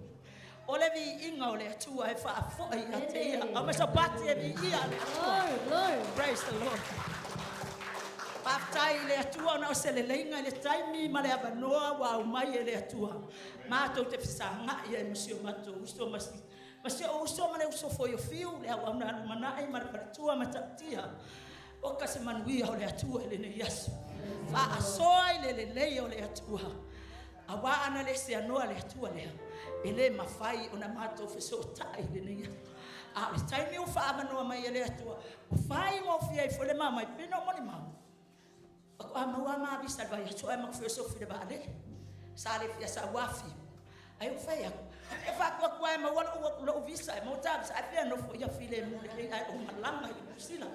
Olevi inga ole tua e fa fo ia te ia ama so pati e vi ia le Lord. Praise the Lord. Patai le tua na se le lenga le taimi ma le avanoa wa mai le tua. Ma to te fisanga ia monsieur mato usto masi. Masio usto ma le usto fo yo fiu le wa na mana ai ma le tua matatia. O ka se manuia ole tua le ne yasu. Fa asoi le ole tua. Awa ana le se anoa le tua le. Ele mafai ona mato feso tai le nia a le tai mi ufa mano mai ele atua o fai mo fia fo le mama pe no moni mau ko ama wa ma bi salva ya so ma feso fi de bale sale fia sa wafi ai o fai e fa ko ma wa lo visa mo tab sa fia no fo ya file mo le ai o malanga i sila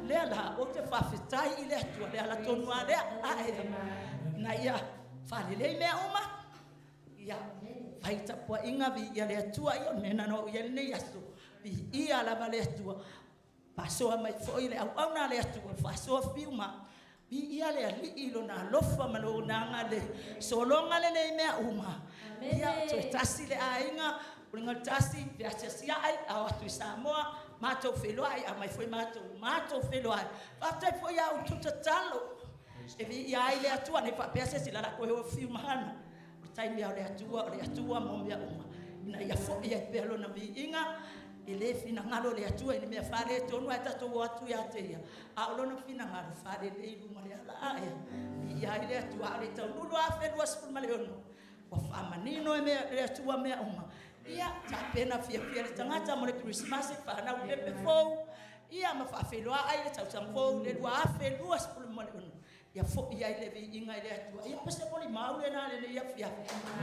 le la o te fa fitai ile atua le ala tonu ale ai na ia fa le me uma ya vai tapua inga vi ia le tua io nena no ia ne yaso vi ia la vale tua paso mai foi le au na le tua faso filma vi ia le ali ilo na lofa malo na ngale solonga le me uma ia to tasi le ainga ringa tasi via sia ai a tu samoa mato felo ai a mai foi mato felo ai fatai foi au tutatalo e vi ia le tua ne pa pese sila la ko filma hana tai mea le atua mo mea uma ina ia fo ia pelo na vi inga ele fina ngalo le atua ni mea fare tonu ata to watu ya te ia a lo no fina ngalo fare le lu male ala ia ia le atua le tonu lo afe lo spul male ono o fa manino e mea le atua mea uma ia ta pena fia le tangata mo le Christmas fa na le pe fo ia ma fa fe lo ai le tau samfo le lo afe lo spul male ono ya fo ia le vi inga le atua ia pese poli mau le na le ia fia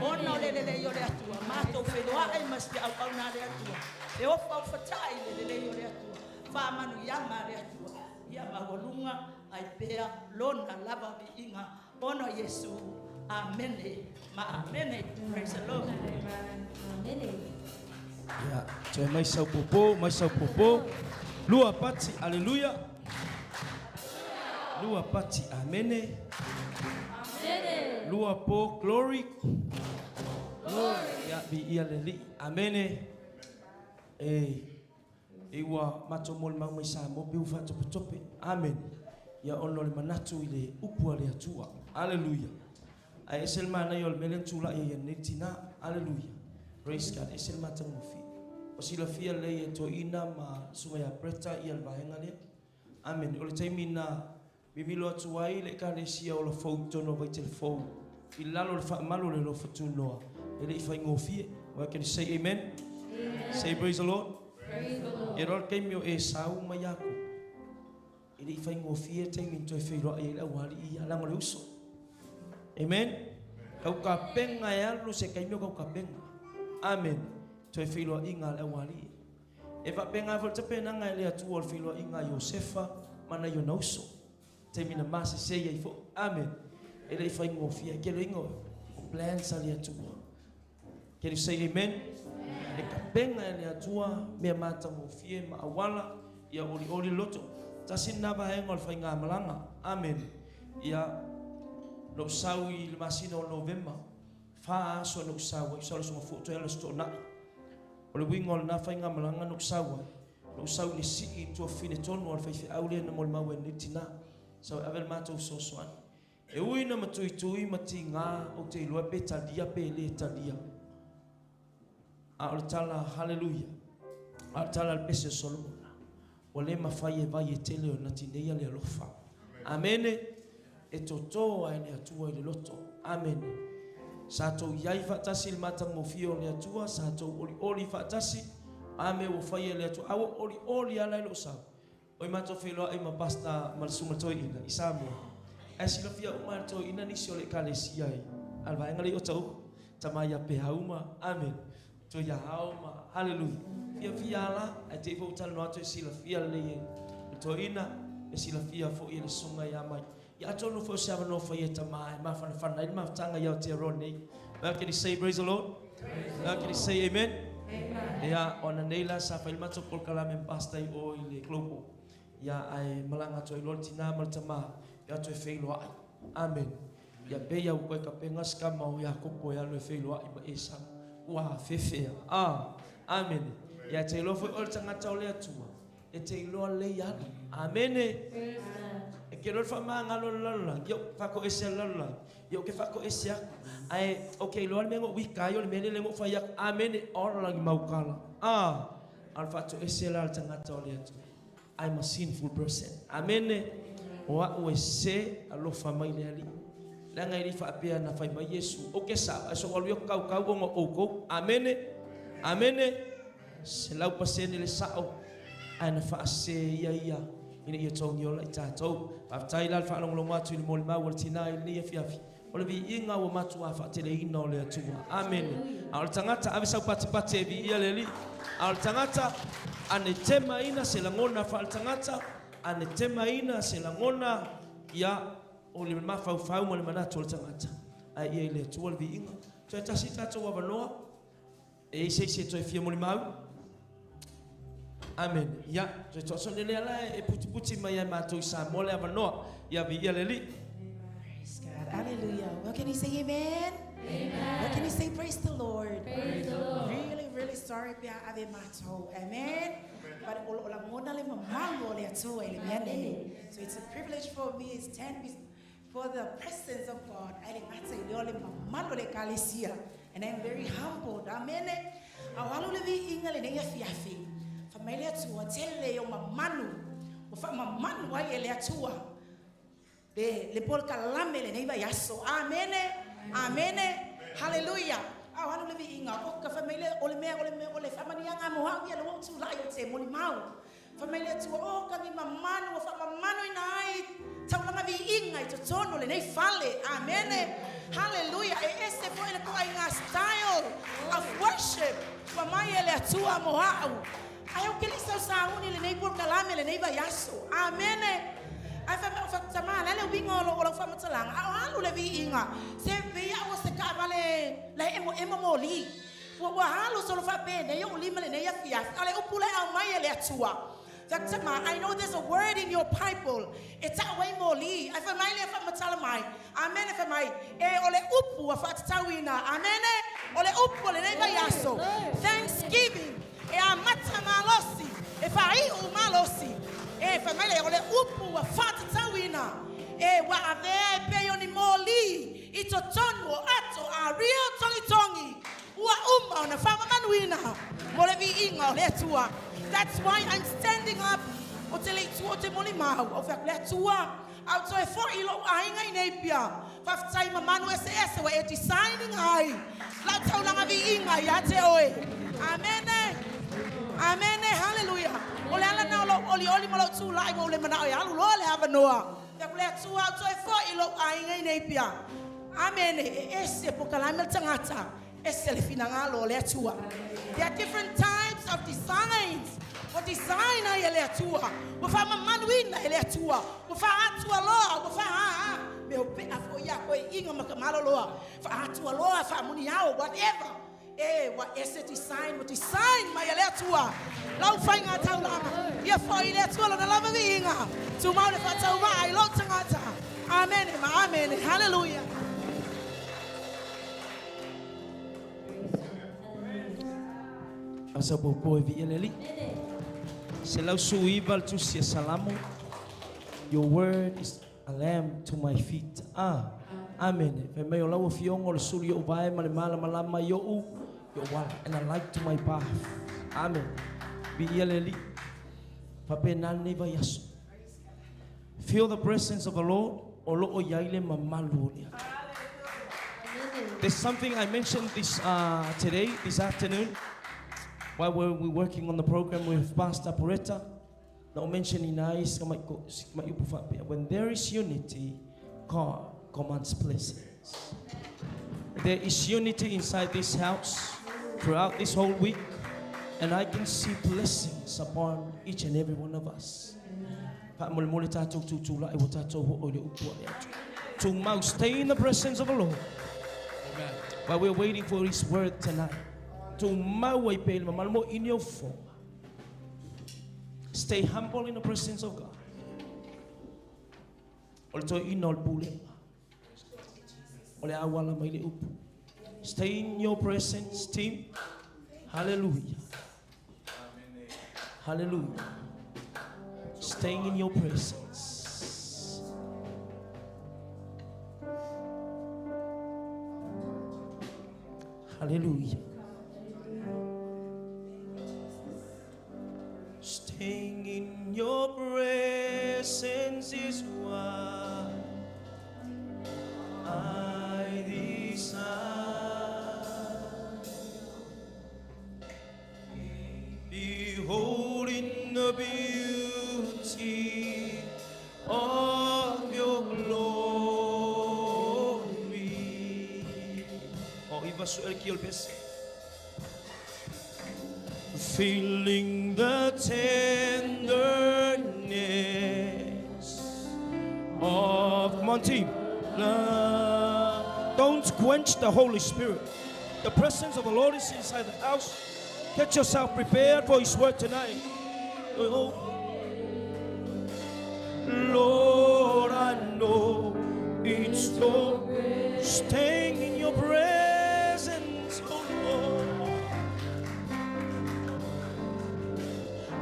ona le yo le atua ma to fe do ai mas te au na le atua e o fa fatai le yo le atua fa manu ia ma le atua ia ma golunga ai pea lona lava vi inga ona Yesu amen ma amen. Praise the Lord. Amen. ya te mai sau popo lua pati haleluya lua pati amene lua po glory ya bi ia leli amene Iwa matomol mau mai sa mo biu fa tope tope. Amen. Ya ono le manatu ile upua le atua. Hallelujah. Ai esel mana yol melen tula ya netina. Hallelujah. Praise God. Esel matang mufi. Osila fia le to ina ma sumaya preta ia bahenga le. Amen. Ole taimina bibilo tuai le kalesia ola foto no vai telefone. Ilalo le fa malo le lo fotuno. Ele fa ngofie. What can you say amen? Amen. Say praise the Lord. Praise the Lord. Erol kemio e sau mayako. Ele fa ngofie te min to feiro e la wali ia la ngole uso. Amen. Kau ka penga ya lu se kemio kau ka penga. Amen. To feiro inga la wali. E va penga vol te pena ngai le atu ol feiro inga Josefa mana yo nauso. Te mina masi se ye fo. Amen. Ele fa ngofie ke lo ingo. Plan sa le atu. Can you say amen? E ka penga le atua me mata mo fie ma awala ia oli loto. Tasi na ba hengol fa nga malanga. Amen. Ia lo sawi le masino November. Fa so no sawi so so foto ya sto na. Ole wingol na fa nga malanga no sawi. No sawi ni si to fine ton wal fa fi awle na mol mawen nitina. So avel mata so so an. E ui na matui mati nga o te loa beta dia pe le ta dia. Altala hallelujah. Altala al pese Solomon. Wale mafaye va yetele o natineia le lofa. Amen. E toto ai le atua le loto. Amen. Sato yai fatasi il matang mofio le atua sato oli fatasi. Ame o faye le atua. Awo oli ala lo sa. Oi mato felo ai mapasta malsunga toi ina isamo. Asilo fia umar toi ina ni sole kalesia ai. Alva ngali o tau tamaya pe hauma. Amen. To ya hauma. Hallelujah. Fia la ai te fo tal no to sila fia le to ina e sila fia fo ile sunga ya mai. Ya to no fo sha no fo yeta mai ma fa na ma tanga ya te roni. Can you say praise the Lord? Can you say amen? Amen. Ya ona neila sa fa ilma to por kala men pasta I o ile globo. Ya ai malanga to ilol tina mal tama ya to fe lo ai. Amen. Ya be ya ko ka pengas ka mau ya ko po ya lo fe lo ai ba esa. Wa fefea. Amen. Ya te lo fo ol tanga tole atua. E te lo le ya. Amen. E ke lo fa manga lo la. Yo fa ko ese la. Yo ke fa ko ese. Ai okay lo me ngo wika yo me le mo fa ya. Amen. All lang mau kala. Al fa to ese la tanga tole atua. I'm a sinful person. Amen. Wa o ese alo fa mai le ali. Langa ili fa apia na fa mai Yesu. Okay sa so ol yo kau ngo oko. Amen. Amen. Selau pasene le sao ana fa se ia ina ia tong yo lai tatou fa tai la fa long matu ni mol ma wal tina ni fi ole vi inga wa matu fa tele ino le atua. Amen. Al tangata ave sa pati vi ia le li al tangata ane tema ina se langona fa al tangata ane tema ina se langona ya ole ma fa mo le manatu al tangata ai ia le tu vi inga so ta sita to wa no e se to fi mo le mau. Amen. Ya, so so le ala e puti mai ma to sa mole avano ya vi ia le li. Praise God. Hallelujah. What can you say amen? Amen. What can you say praise the Lord? Praise the Lord. Really sorry pia ave mato. Amen. But ola mona le mamango le ato ele miane. So it's a privilege for me to stand before the presence of God. Ale mate le ole mamalo le kalesia. And I'm very humbled. Amen. Awalu le vi ingale ne yafi. Familia tua tele yo mamanu o fa mamanu wa ele atua le por kalame le neiva yaso. Amen. Amen. Hallelujah. Wanu le vi inga o ka familia ole famani anga mo ha ia lo tu la yo te mo mau familia tua o ka ni mamanu o fa mamanu inai taulanga vi inga I to tono le nei fale. Amen. Hallelujah. Ese foi le ko inga style of worship fa mai ele atua mo ha ayo kilisa sauni le nei por kalame le nei yaso. Amen. Ai fa tama la le wingo lo fa matalang alu le vi inga se via o se ka vale la emo moli wa halu so fa bene yo lima le nei afia ale upule au mai le atua. I know there's a word in your Bible. It's a way moli. I fa mai le fa matalamai. Amen. Fa mai e ole upu fa tawina. Amen. Ole upu le nei yaso. Thanksgiving. E amata malosi. e fai o malosi e fa mai le ole upu wa fata tawina e wa ave pe oni moli i to tono ato a real tongi wa ona fa manuina mo le vi inga le tua. That's why I'm standing up o te le tua te moli mau o fa le tua auto e for ilo ainga inepia fa tai manu ss wa e designing ai la tau langa vi inga ya te oe. Amen. Amen. Hallelujah. Ole ala na lo oli malo tu lai mo le mana ya lo le ava noa. Te le tu auto e for ilo ainga inepia. Amen. Ese pokalamel tangata. Ese le finanga lo le tua. There are different types of designs. O design ai ele tua. O fa manuina ele tua. O fa atua lo, o fa meu pe afo ya ko inga makamalo lo. Fa atua lo, fa muniao whatever. Wa esse design, o design mai ele tua. Lau fa inga tau lama. Ia fa ile tua lo na lama inga. Tu mau le fa tau mai lo tangata. Amen. Amen. Hallelujah. Asa bobo vi eleli. Selau suibal tu sia salamu. Your word is a lamp to my feet. Amen. Fe me ola fiong o suri o vai male mala malama yo u yo wala and a light to my path. Amen. Bi eleli. Pape nani va yasu. Feel the presence of the Lord. Olo o yaile mamalu. There's something I mentioned this afternoon. While we're working on the program with Pastor Poretta, now mentioning when there is unity, God commands blessings. There is unity inside this house throughout this whole week, and I can see blessings upon each and every one of us. To stay in the presence of the Lord. Amen. While we're waiting for His word tonight. In your form. Stay humble in the presence of God. Stay in your presence, team. Hallelujah. Hallelujah. Staying in your presence. Hallelujah. Staying in your presence is what I desire. Beholding the beauty of your glory. Oh, feeling the tenderness of, come on team, love. Don't quench the Holy Spirit. The presence of the Lord is inside the house. Get yourself prepared for His word tonight. Oh. Lord, I know it's so staying in your presence, oh Lord.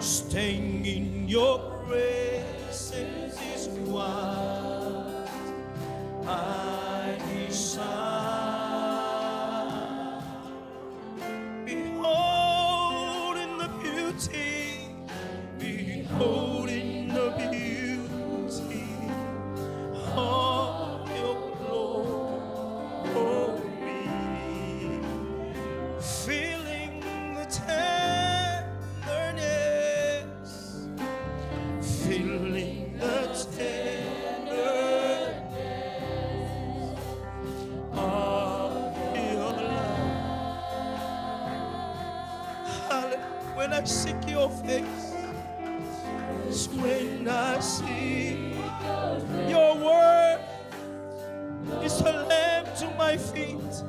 Staying in your presence is what I desire. Beholding the beauty, beholding the beauty of your glory, feeling the tenderness, feeling the tenderness of your love. When I seek your face, it's when I see your word is a lamp to my feet.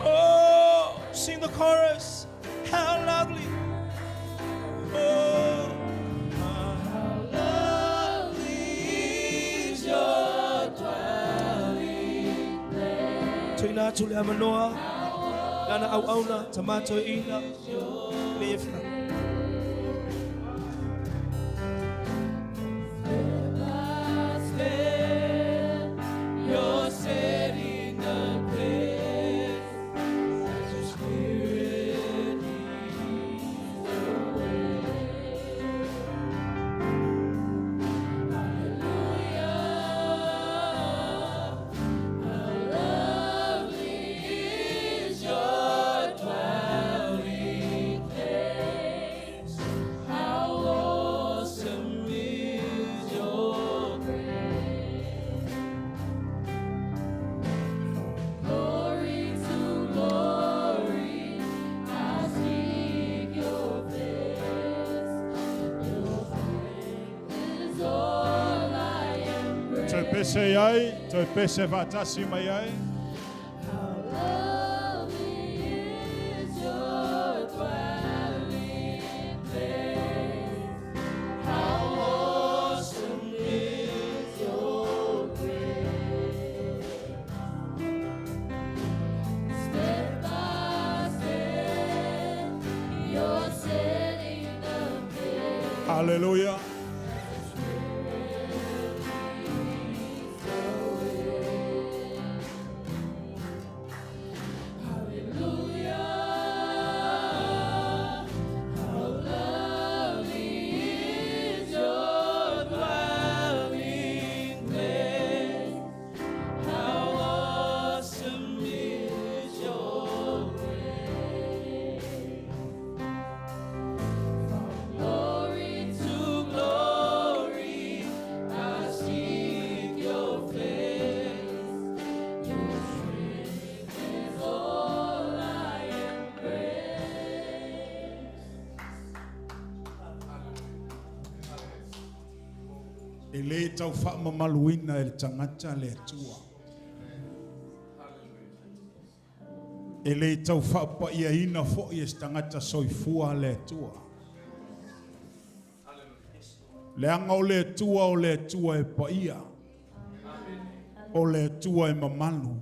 Oh, sing the chorus. How lovely. Oh, how lovely is your dwelling place. Tuina tuliamanoa. Nana au auna tomato ina. Lefna. pese ai, toi pese vatasi mai ai. Hallelujah. Ele tau whaamamaluina e le tangata le atua. Ele tau whaapa ia ina fo i e tangata soifua le atua. Le anga o le atua e pa ia. O le atua e mamalu.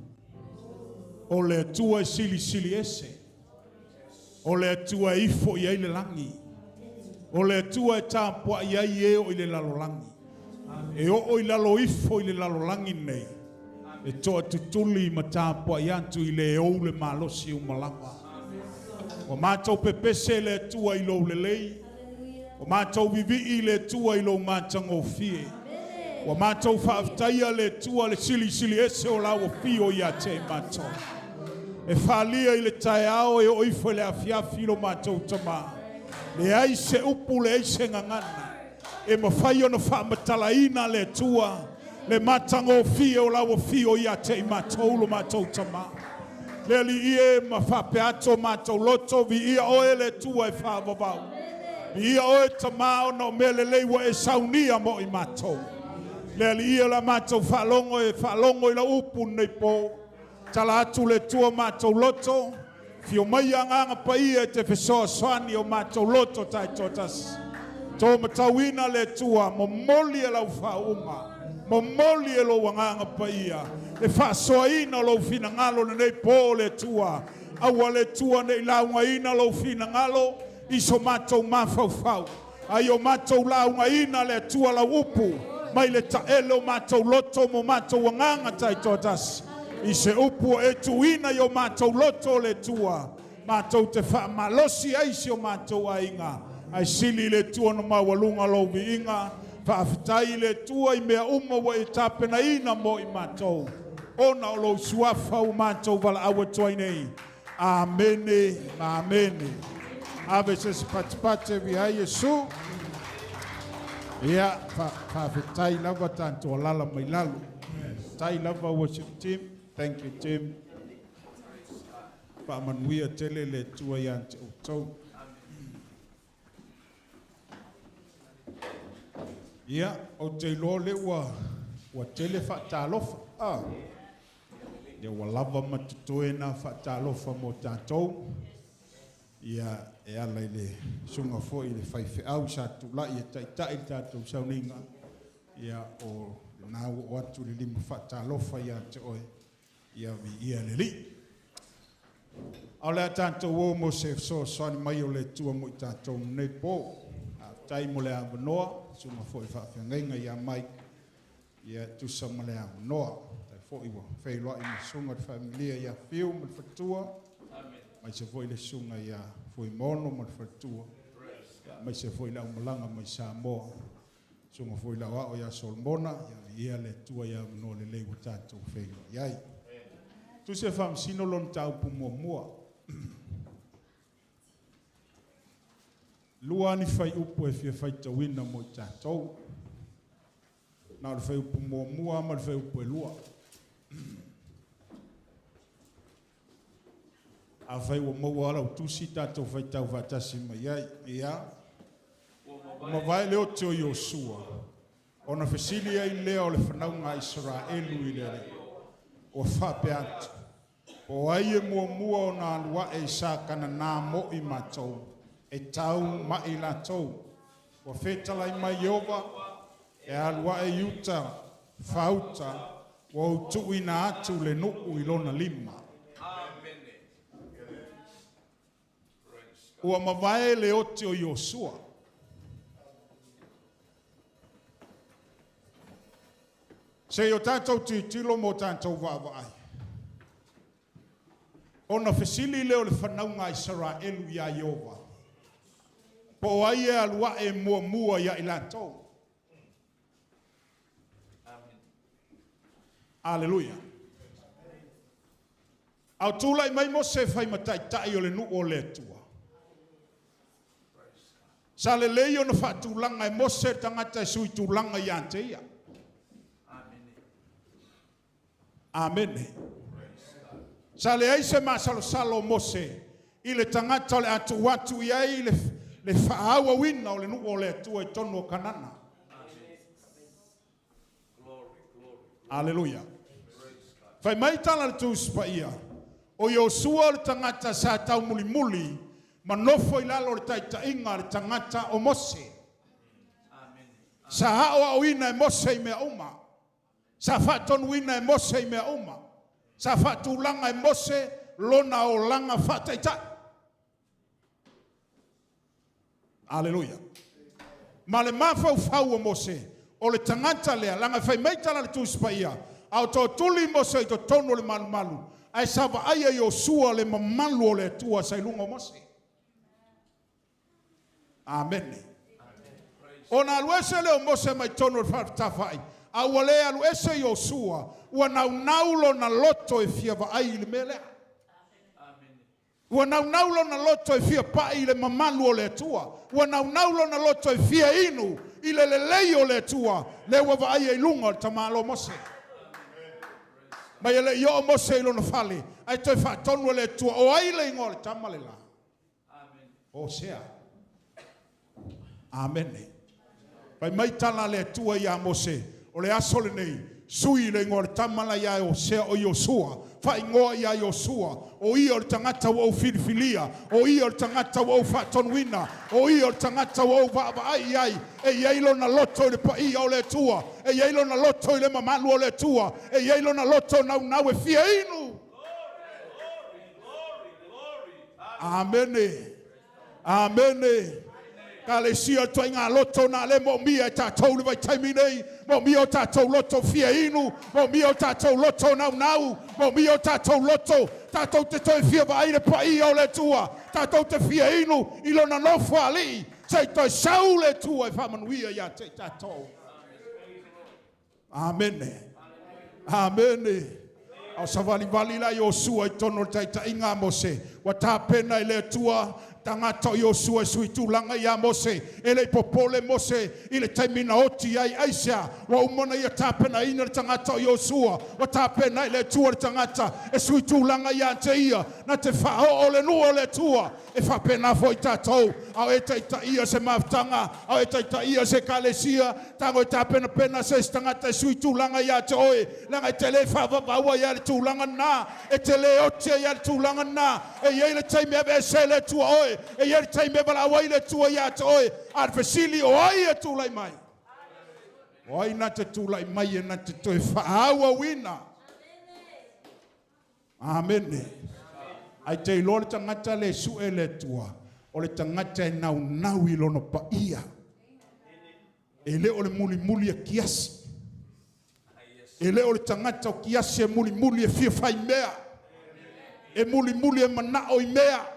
O le atua e sili ese. O le atua e ifo i le langi. O le atua e tāpua i e o i le lalolangi. E o i lalo ifo i le lalolangi nei. E toa tutuli ma tāpua i antu i le o le malosi o malapa. O mātou pepese le atua i lo le lei. O mātou vivi i le atua i lo mātango fie. O mātou whaaftaia le atua le sili ese o lau fio i a te mātou. E whalia i le tae ao e o ifo le afiafi lo mātou tama. Le aise upu le aise ngangana. E mawhai ono whaamatalaina le atua. Le matango fie o lau fio i a te mātou lo mātou tama. Le li ie ma whape ato mātou loto vi ia oe le atua e whaavavau. Vi ia oe tamao no mele leiwa e saunia mo i mātou. Le li ia la mātou whalongo i la upu nei po. Tala atu le tua mātou loto. Fio mai anganga pa ia te whesoa swani o mātou loto tai totas. Tō matauina le tua mo moli e lau whaunga. Mo moli e lo wanganga pa ia. E whasoa ina lo fina ngalo nei po le tua. Awa le tua nei launga ina lo fina ngalo. Iso mātou mawhauwhau. Ai o mātou launga ina le tua la upu. Mai le taele o mātou loto mo mātou wanganga tai totas. I se upu e tuina i o mātou loto le tua. Mātou te wha malosi aisi o mātou ainga. Ai sili le tua no mawalunga lo vi inga. Whaafitai le tua i mea wa i tāpena ina mo i mātou. Ona o lo suafa o mātou wala awa tuai nei. Amene, amene. Ave se patipate vi hai Yesu. Ia, whaafitai lava tanto o lala mai lalu. Tai lava worship team. Thank you, Tim. Pa'amanuia tele le tua ia te outou. Ia, o te ilo le wa tele whaatalofa. Ia wa lava matutoe na whaatalofa mo tātou. Ia, e ala i le sunga fo i le whaiwhi au sa tula i e taitai tātou sauninga. Ia, o nāu o atu le lima whaatalofa ia te oe. Ia vi ia le li. Au lea tātou o mo se so soani mai o le tua mo i tātou nei pō. Tai mo le awanoa, sunga fo i whawhiangainga ia mai. Ia tusa mo le awanoa. Tai fo i wa whailoa i me sunga i whamilia ia whiu mo le whatua. Mai se fo i le sunga ia fo i mono mo le whatua. Mai se fo i le umalanga mai Samoa. Sunga fo i la wao ia Solomona. Ia le tua ia awanoa le leiwa tātou whailoa iai. Tu se fam sino lon tau pu mua. Lua ni fai upu e fia fai tawina mo i tātou. Nā le fai upu mua ma le fai upu e lua. A fai ua maua ala utusi tātou fai tau vatasi mai ai. Ia. Ma vai leo teo Yosua. Ona fesili ai leo le whanaunga Israelu i lere. O whape atu. O aie mua o nā lua e sākana nā mo i matou. E tau mai la tou. O whetalai mai Yehova. E alua e yuta. Whauta. O tui na atu le nuku i lona lima. Ua mawae le oti o Yosua. Se o tātou tilo mo tātou wāwai. Ona fesili leo le whanaunga Israelu ia Yehova. Po ai e alua e mua ia ilatou. Aleluia. Au tūlai mai mo se whai matai tai o le nu o le tua. Sa le lei o na whaatūlanga e mo se tangata e sui tūlanga i ante ia. Amen. Sa le aise masalo salo mose i le tangata le atu watu i ai le whaawa wina o le nu o le tua i tonu o kanana. Aleluia. Fai mai tala le tūspa ia. O Yosua le tangata sa tau muli muli ma nofo i lalo le taita inga le tangata o mose. Sa hao au ina e mose i mea uma. Sa whaatonu ina e mose i mea uma. Sa whaatulanga e mose lona o langa whaataita. Aleluia. Ma le mawhau whau o mose o le tangata lea langa whai meitala le tūspa ia. Au tō tuli mose i tō tono le malu malu. Ai sawa aia Yosua le mamalu o le tua sa ilunga o mose. Amen. Ona alu ese leo mose mai tono le whaatawhai. Au wale alu ese Yosua. Ua naulo na loto e fia wa ai le melea. Ua naulo na loto e fia pai le mamalu o le tua. Ua naulo na loto e fia inu. Ile le lei o le tua. Le wa wa ai e lunga le tamalo mose. Ma ele yo mose ilo na fale. Ai toi whaatonu le tua. O ai le ingo le tamale la. O sea. Amen. Pai mai tala le tua ia mose. O le asole nei. Sui le ingo le tamala ia o sea o Yosua. Wha ingoa ia Yosua. O ia o le tangata o filifilia. O ia o le tangata o whaatonuina. O ia o le tangata o ai ai. E iailo na loto le pa ia o le tua. E iailo na loto le mamalu o le tua. E iailo na loto nau e fia inu. Amene. Amene. Kale sia toi ngā loto na le mo mia tātou le vai taimi nei. Mo mia o tātou loto fia inu. Mo mia o tātou loto nau. Mo mia o tātou loto. Tātou te toi fia vai le pa ia o le tua. Tātou te fia inu. Ilo na nofo ali. Sei toi sau le tua e whamanuia ia te tātou. Amene. Amene. Au savali vali la Yosua i tono taita inga mose. Wa tāpena i le tua. Tangata Yosua sui tūlanga ia mose. Ele popole mose. Ile taimina oti ai aisia. Wa umona ia tāpena ina le tangata Yosua. Wa tāpena i le tua le tangata. E sui tūlanga ia te ia. Na te whao o le nua le tua. E whapena fo i tātou. Au e taita ia se maftanga. Au e taita ia se kalesia. Tango e tāpena pena se tangata e sui tūlanga ia te oe. Langa e te le whavawawa ia le tūlanga na. E te le oti ia le tūlanga na. E ia le taime ave se le tua oe. E ia le taime bala wai le tua ia te oe. Ar fesili o ai e tūlai mai. O ai na te tūlai mai e na te toe whaawa wina. Amene. Ai te ilo le tangata le su e le tua. O le tangata e nau ilo no pa ia. E le o le muli e kiasi. E le o le tangata o kiasi e muli e fia fai mea. E muli e manao i mea.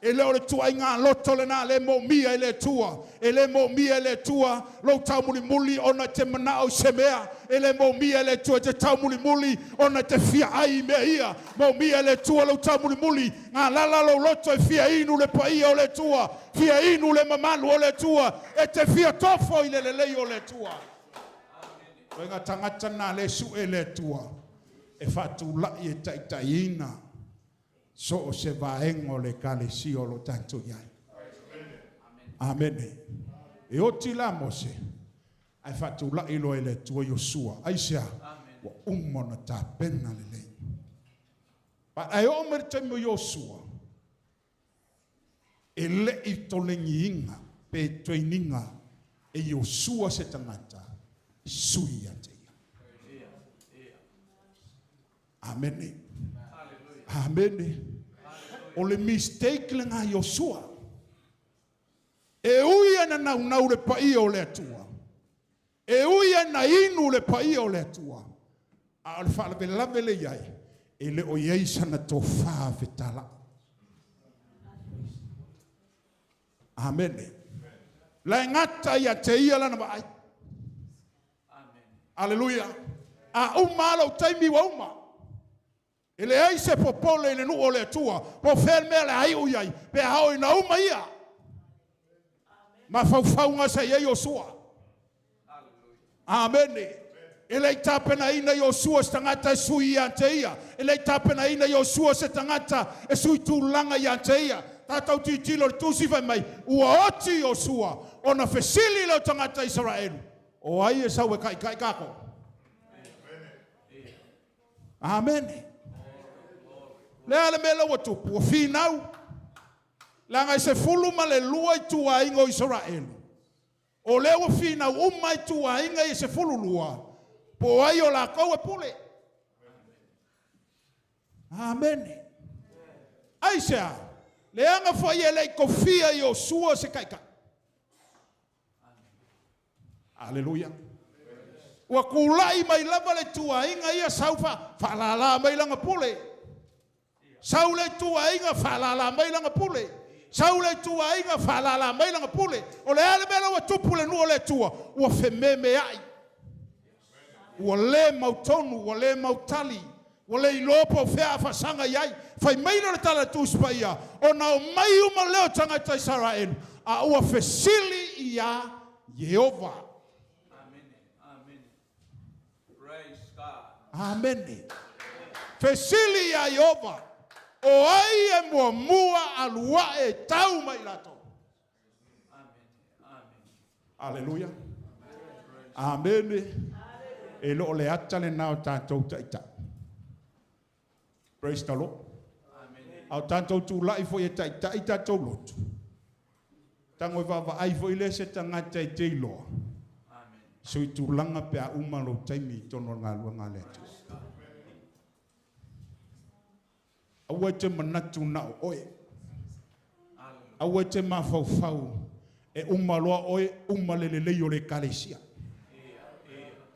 E le o le tua inga loto le na le mo mia e le tua. E le mo mia e le tua. Lo tau muli ona te manao se mea. E le mo mia e le tua te tau muli ona te fia ai mea ia. Mo mia e le tua lo tau muli. Ngā lala lo loto e fia inu le paia o le tua. Fia inu le mamalu o le tua. E te fia tofo i le lei o le tua. Koe ngā tangata nā le su e le tua. E whatu lai e taitaina. So o se vaengo le kalesi o lo tanto iai. Amen. E o tila mose. ai fatula ilo ele tua Yosua aisia wa umona ta penga le pa ai o mer te mo Yosua ele I tolenginga pe traininga e Yosua se tangata sui ate amen amen o le mistake lenga Yosua e uia na nau le pai o le atua e uia na inu le pai o le atua a le fala lave le iai e le o iai sana tofa fetala amen la ngata ia te ia lana vai aleluia a umala o taimi wa uma ele ai se popole le nu o le atua po ferme le ai uiai pe hao ina uma ia ma faufaunga sa ia Yosua amen ele tapena ina Yosua se tangata sui ia te ia ele tapena ina Yosua se tangata e sui tulanga ia te ia tatau titilo tusi vai mai ua oti Yosua ona fesili le tangata Israel o ai e sau e kai kako amen le ale mela watu po finau langa se fulu male lua I tua ingo Israel o leo finau umai tua inga I se fulu lua po ai o la kau e pule amen aisha leanga foi ele kofia Yosua se kaika aleluia wa kulai mai lava le tua inga ia saufa falala mai langa pule saule tua inga falala mai langa pule saule tua inga falala mai langa pule o le ale mela wa tupule no le tua wa fememe ai wa le mautonu wa le mautali wa le ilopo fea fasanga iai fai mai no le tala tuspaia o na o mai uma leo tangata Israel a ua fesili ia Yehova amen fesili ia Yehova o ai e mua alua e tau mai lato aleluia amen e lo le atale nao tātou taita praise the Lord au tātou tu lai fo e taita I tātou lotu tango e vava ai fo I le se tangata I te iloa sui tu langa pe a umalo taimi tono ngā lua ngā letu aua te manatu na oe aua te mafaufau e umaloa oe umalelelei o le kalesia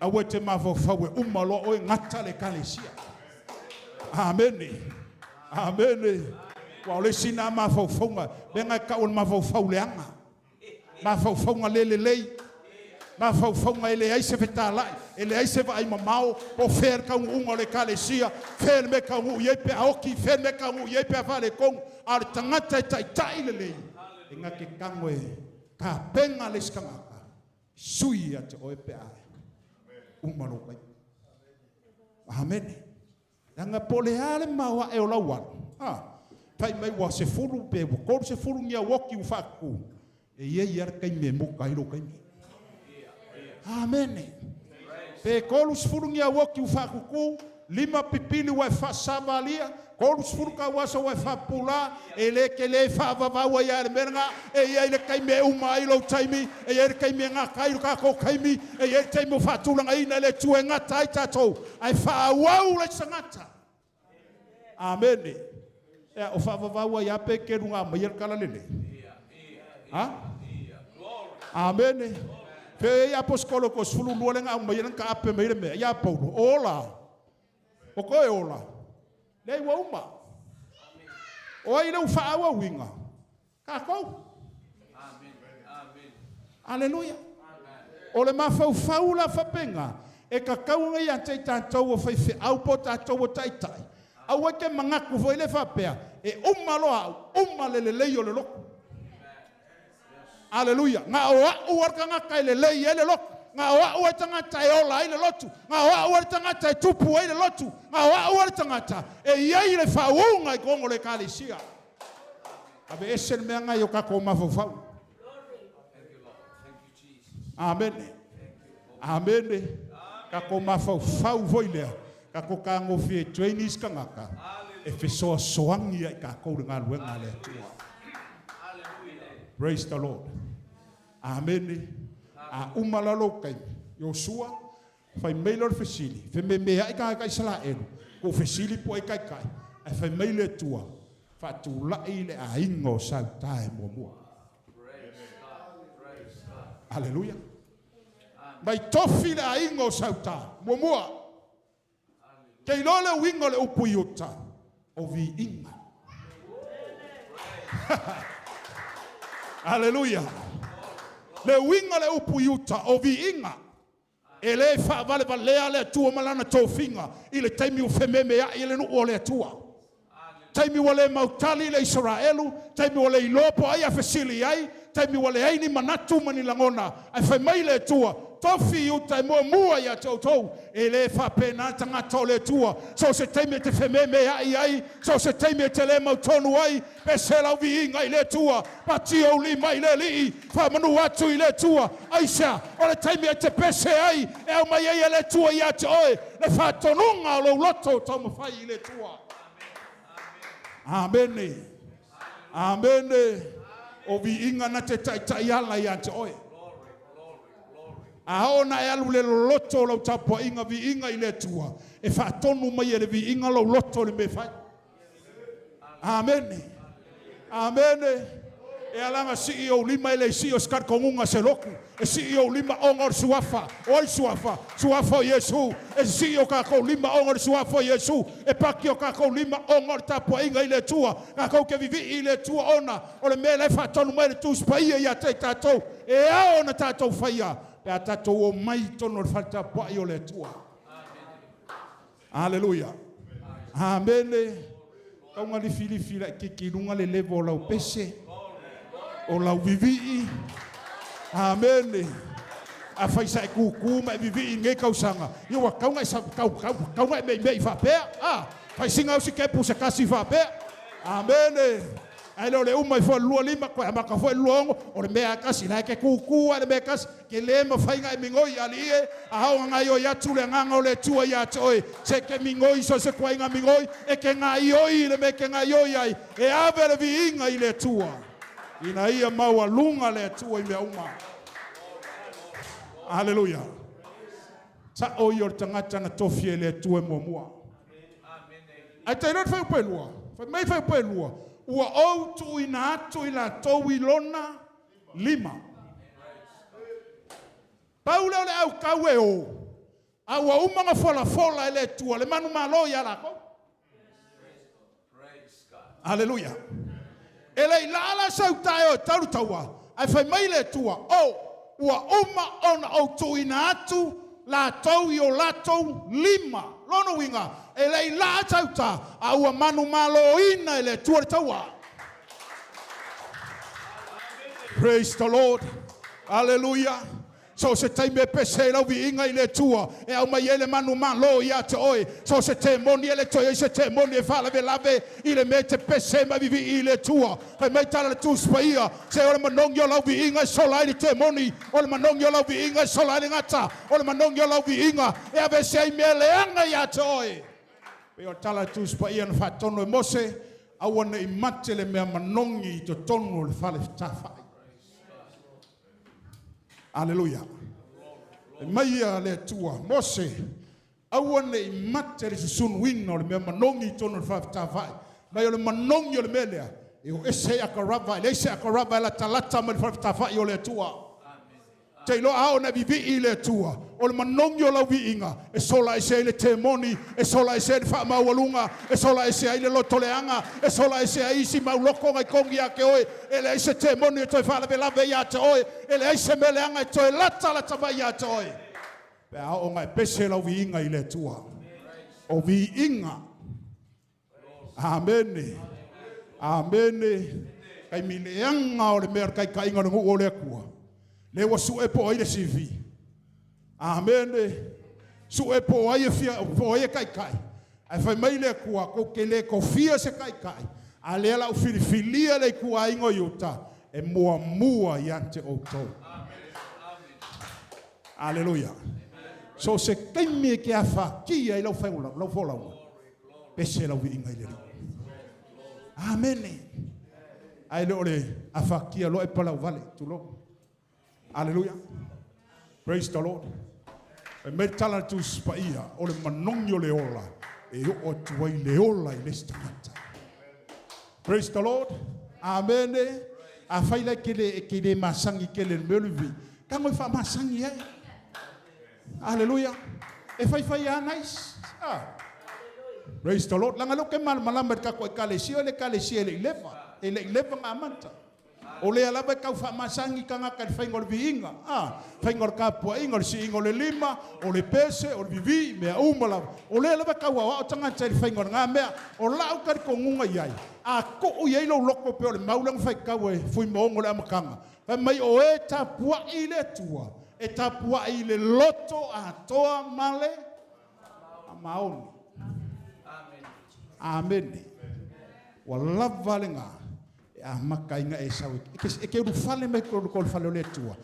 aua te mafaufau e umaloa oe ngata le kalesia amen amen wa le sina mafaufaunga benga ka o mafaufau leanga mafaufaunga lelelei mafaufaunga ele ai se fetalai ele ai se vai mamao o fer ka unga le kalesia fer me ka u ye pe aoki fer me ka u ye pe vale kong ar tangata tai lelei inga ke kangoe ka penga le skanga sui ate o pe ai umalo kai amen Nanga pole ale mawa e ola wan. Pai mai wa se fulu pe ko se fulu ngia woki u faku. E ye yer kai me mo kai lo kai. Amen. Pe ko se fulu ngia woki u faku ku lima pipili wa fa savalia ko se fulu ka wa so wa fa pula ele ke le fa va va wa ya menga e ye le kai me u mai lo taimi e ye kai me nga kai ka ko kai mi e ye taimi fa tula ngai na le tu nga tai tato ai fa wa u le sangata. Amen. E o fa va wa ya pe ke runga mai kala lele. Ha? Amen. Pe ya poskolo ko sulu lo lenga mai ka ape mai me ya paulo ola. O koe ola. Nei wa uma. O ai não fa wa winga. Ka ko. Amen. Amen. Aleluia. O le mafau la fa penga. E ka kaunga ia te tātou o fai fe au po tātou o taitai. Au e ke mangaku foi le fa pea. E umma loa, umma le leio le loko. Aleluia. Nga o warka nga kai le lei ele loko. Nga o tangata e ola ile lotu. Nga o tangata e tupu ile lotu. Nga o tangata e ia ile fa unga I kongo le kalisia. Abe esen me nga yo ka ko mafofau. Amen. Amen. Ka ko mafau voi lea. Ka ko ka ngofi trainees ka ngaka. E fesoa soangi ai ka ko ngā luenga le tua. Praise the Lord. Amen. A umalalo kai. Joshua. Fai mailor fesili. Fe me mea i ka sala elu. Ko fesili po i kai. E fai maile tua. Fa tu lai le a ingo sa tae mo mua. Hallelujah. Mai tofi le a ingo sa tae mo mua. Kei lole wingo le upu iuta. O vi inga. Hallelujah. Le wingo le upu iuta o vi inga. E le fa vale valea le tua malana tofinga. Ile taimi u fememe ya ile nu o le tua. Taimi wale mautali le Israelu. Taimi wale ilopo ai a fesili ai. Taimi wale aini manatu manilangona. Ai fai mai le tua. Tofi uta e mua ya tautou. E le fa pena tangata le tua. So se taimi te fememe ai. So se taimi te le mautonu ai. Pesela vi inga i le tua. Pati o li mai le li. Fa manu atu i le tua. Aisha. O le taimi te pese ai. E au mai e le tua i ate oe. Le fa tonunga o lo loto tau mawhai i le tua. Amen. Amen. O vi inga na te taitaiala i ate oe. A ona e alu le loto lau tapo inga vi inga i le tua. E fa tonu mai e le vi inga lau loto le me fai. Amen. Amen. E alanga CEO lima ele CEO skat kongunga se loku. E CEO lima ongor suafa. Oi suafa. Suafa o Yesu. E CEO kako lima ongor suafa o Yesu. E pakio kako lima ongor tapo inga ile tua. Kako ke vivi ile tua ona. Ole mele fa tonu mai le tu spaia ya te tatou. E a ona tatou faia. Pe a tatou o mai tono fa tapo i ole tua. Hallelujah. Amen. Kaunga li fili fila ki lunga le levo lau pese. O lau vivi. Amen. A faisa e kuku ma vivi nge kausanga. Yo wa kaunga sa kaunga me fa pe. Ah, faisinga usi ke pu se kasi fa pe. Amen. Ai le uma fo lua lima ko ma ka fo luongo o le mea kasi la ke kuku le mea kasi ke le ma fainga mingoi ali e a hao nga yo ya tu le nganga o le tua ya toi se ke mingoi so se kwainga mingoi e ke nga ioi le me ke nga ioi ai e ave le viinga i le tua. Ina ia maua lunga le tua i mea uma. Hallelujah. Sa o yor tangata na tofie le tua mo mua. Ai te rot fai pelua. Fai mai fai pelua. Ua ou tu ina atu i la tau i lona lima. Paule o le au kau e o. A ua umanga fola e le tua. Le manu malo i ala ko. Hallelujah. E le ilala sau tae o tauru taua. Ai fai mai le tua. O, ua uma ona o tu ina atu la tau i o la tau lima. Lono winga. E le ilala sau ta. A ua manu malo ina e le tua le taua. Praise the Lord. Hallelujah. So se te me pese lau vi inga i le tua. E au mai ele manu malo i ate oe. So se te moni ele toi se te moni e fala ve lave. I le me te pese ma vivi i le tua. Hai mai tala le tu spaia. Se ole manong yo lau vi inga sola i te moni. Ole manong yo lau vi inga sola i ngata. Ole manong yo lau vi inga. E ave se me le anga i ate oe. Pe o tala tu spaia na fatono e mose. Awana i mate le mea manongi i to tonu le fale tafai. Hallelujah. Maia le tua mose awane i mate le sun wino le manongi tono fa tafai mai le manongi le melea e o ese akarava le ese akarava la talata ma fa tafai o le tua te lo ao na vivi i le tua o le manongi o la viinga e sola ese le temoni e sola ese fa mawalunga e sola ese ai le lotoleanga e sola ese ai si mauloko ngai kongi ake oe e le ese temoni e toi fa la velave ya te oe e le ese meleanga e toi lata la tava ya te oe pe ao ngai pese la viinga i le tua o viinga amen amen kai mileanga o le mer kai kai ngā ngu o le kua le wa su e po ai le CV. Amen. Su e po ai fia po ai kai kai. Ai fai mai le kua ko ke le ko fia se kai kai. A le la filia le kua ingo yuta e mua iante o to. Hallelujah. So se kaimi ke afa kia I lau whaula, lau wholau. Pese lau vi inga I leri. Amen. Ai le ole afa kia lo e palau vale tu lo. Hallelujah. Praise the Lord. E me tala tu spaia ole manongyo le ola. E o tuai le ola I lesta kata. Praise the Lord. Amen. A faila kele masangi kele meluvi. Kango fa masangi ai. Hallelujah. E fai anais. Praise the Lord. Langa lo ke mal malamet ka ko kalesi le leva. Ele leva ngamanta. Ole alaba ka fa masangi kanga ka fai ngol viinga. Fai ngol ka po ingol si ingol lima, ole pese, ole vivi me umala. Ole alaba ka wa tanga tsai fai ngol ngamea. Ola u ka ko ngunga yai. A ko u yai lo loko pe ole maulang fai ka we fui mo ngol amakanga. Fa mai o e tapua ile tua. E tapua ile loto a toa male amaoni. Amen. Wala valenga. Maka inga e sawi. E ke uru fale me ko fale le tua.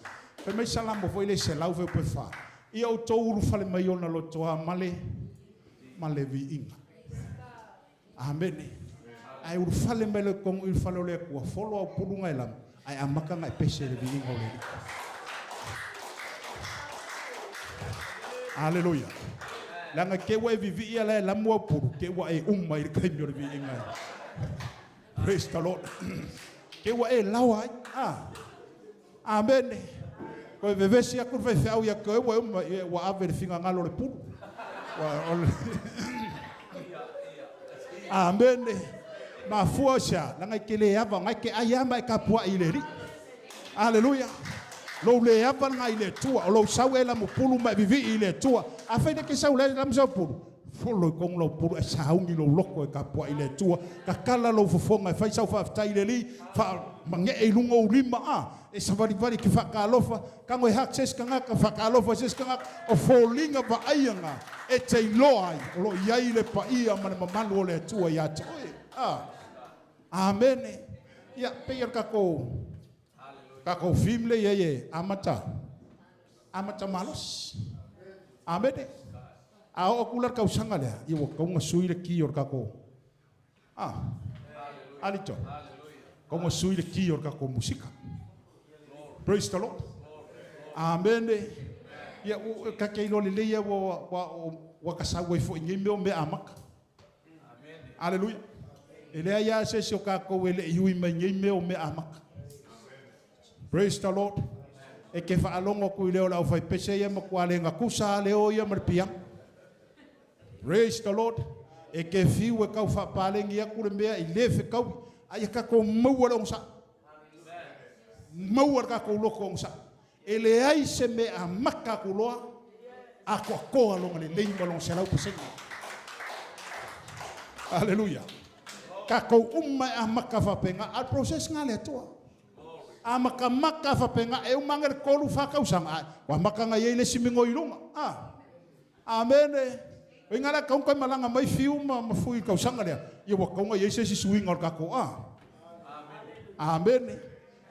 Pe me salamo foi le se lau ve pe fa. I au to uru fale mai ona lo toa male vi inga. Amen. Ai uru fale me le kong uru fale le ko folo au pulunga elam. Ai amaka ngai pese le vi inga le. Hallelujah. Langa ke wa vivi ia la mo puru ke wa e umma I kai mi vi inga. Praise the Lord. Ke wa e lawa amen. Ko vevesi aku vai fau ya ko wa ave finga ngalo le pu. Amen. Ma fuosha langa kele ava ngai ke ayama ka pua ileri. Hallelujah. Lo le ava ngai le tua lo sawela mo pulu ma vivi ile tua. Afai ke saule lam so pulu. Folo kong lo puru e saungi lo loko e ka pua ile tua ka kala lo fofonga fai sau fa taile li fa mange e lungo lima e savari ki fa kalofa kango e access kanga ka fa kalofa ses kanga o folinga ba ayanga e te loai lo yai le pa ia mana mamanu le tua ya te amen ya pe ka ko fimle ye amata malos amen. Ao akular kau sanga le iwo kau ngasui le ki or kako alito kau ngasui le ki or kako musika. Praise the Lord. Amen. Ya ka ke lo le ya wa kasau e fo ngime o me amaka. Hallelujah. Ele ya se so kako ele yui me ngime o me amaka. Praise the Lord. E ke fa alongo ku le o fai pese ya mo kwale ngakusa le o ya marpiang. Praise the Lord. E ke fiu e kau whapalengi a kure mea I lefe kau. Ai ka ko maua long sa. Maua ka ko loko long sa. E le ai se mea maka kuloa. A ko koa longa le leima long se lau pasenga. Hallelujah. Ka ko umma a maka whapenga. A proses nga le toa. A maka whapenga e umanga le kolu whakau sanga. Wa maka nga ye le simingo ilunga. Amen. O ingara kau kai malanga mai fiu ma fui kau sanga le. Ia wa kau ngai se suinga ka ko Amen.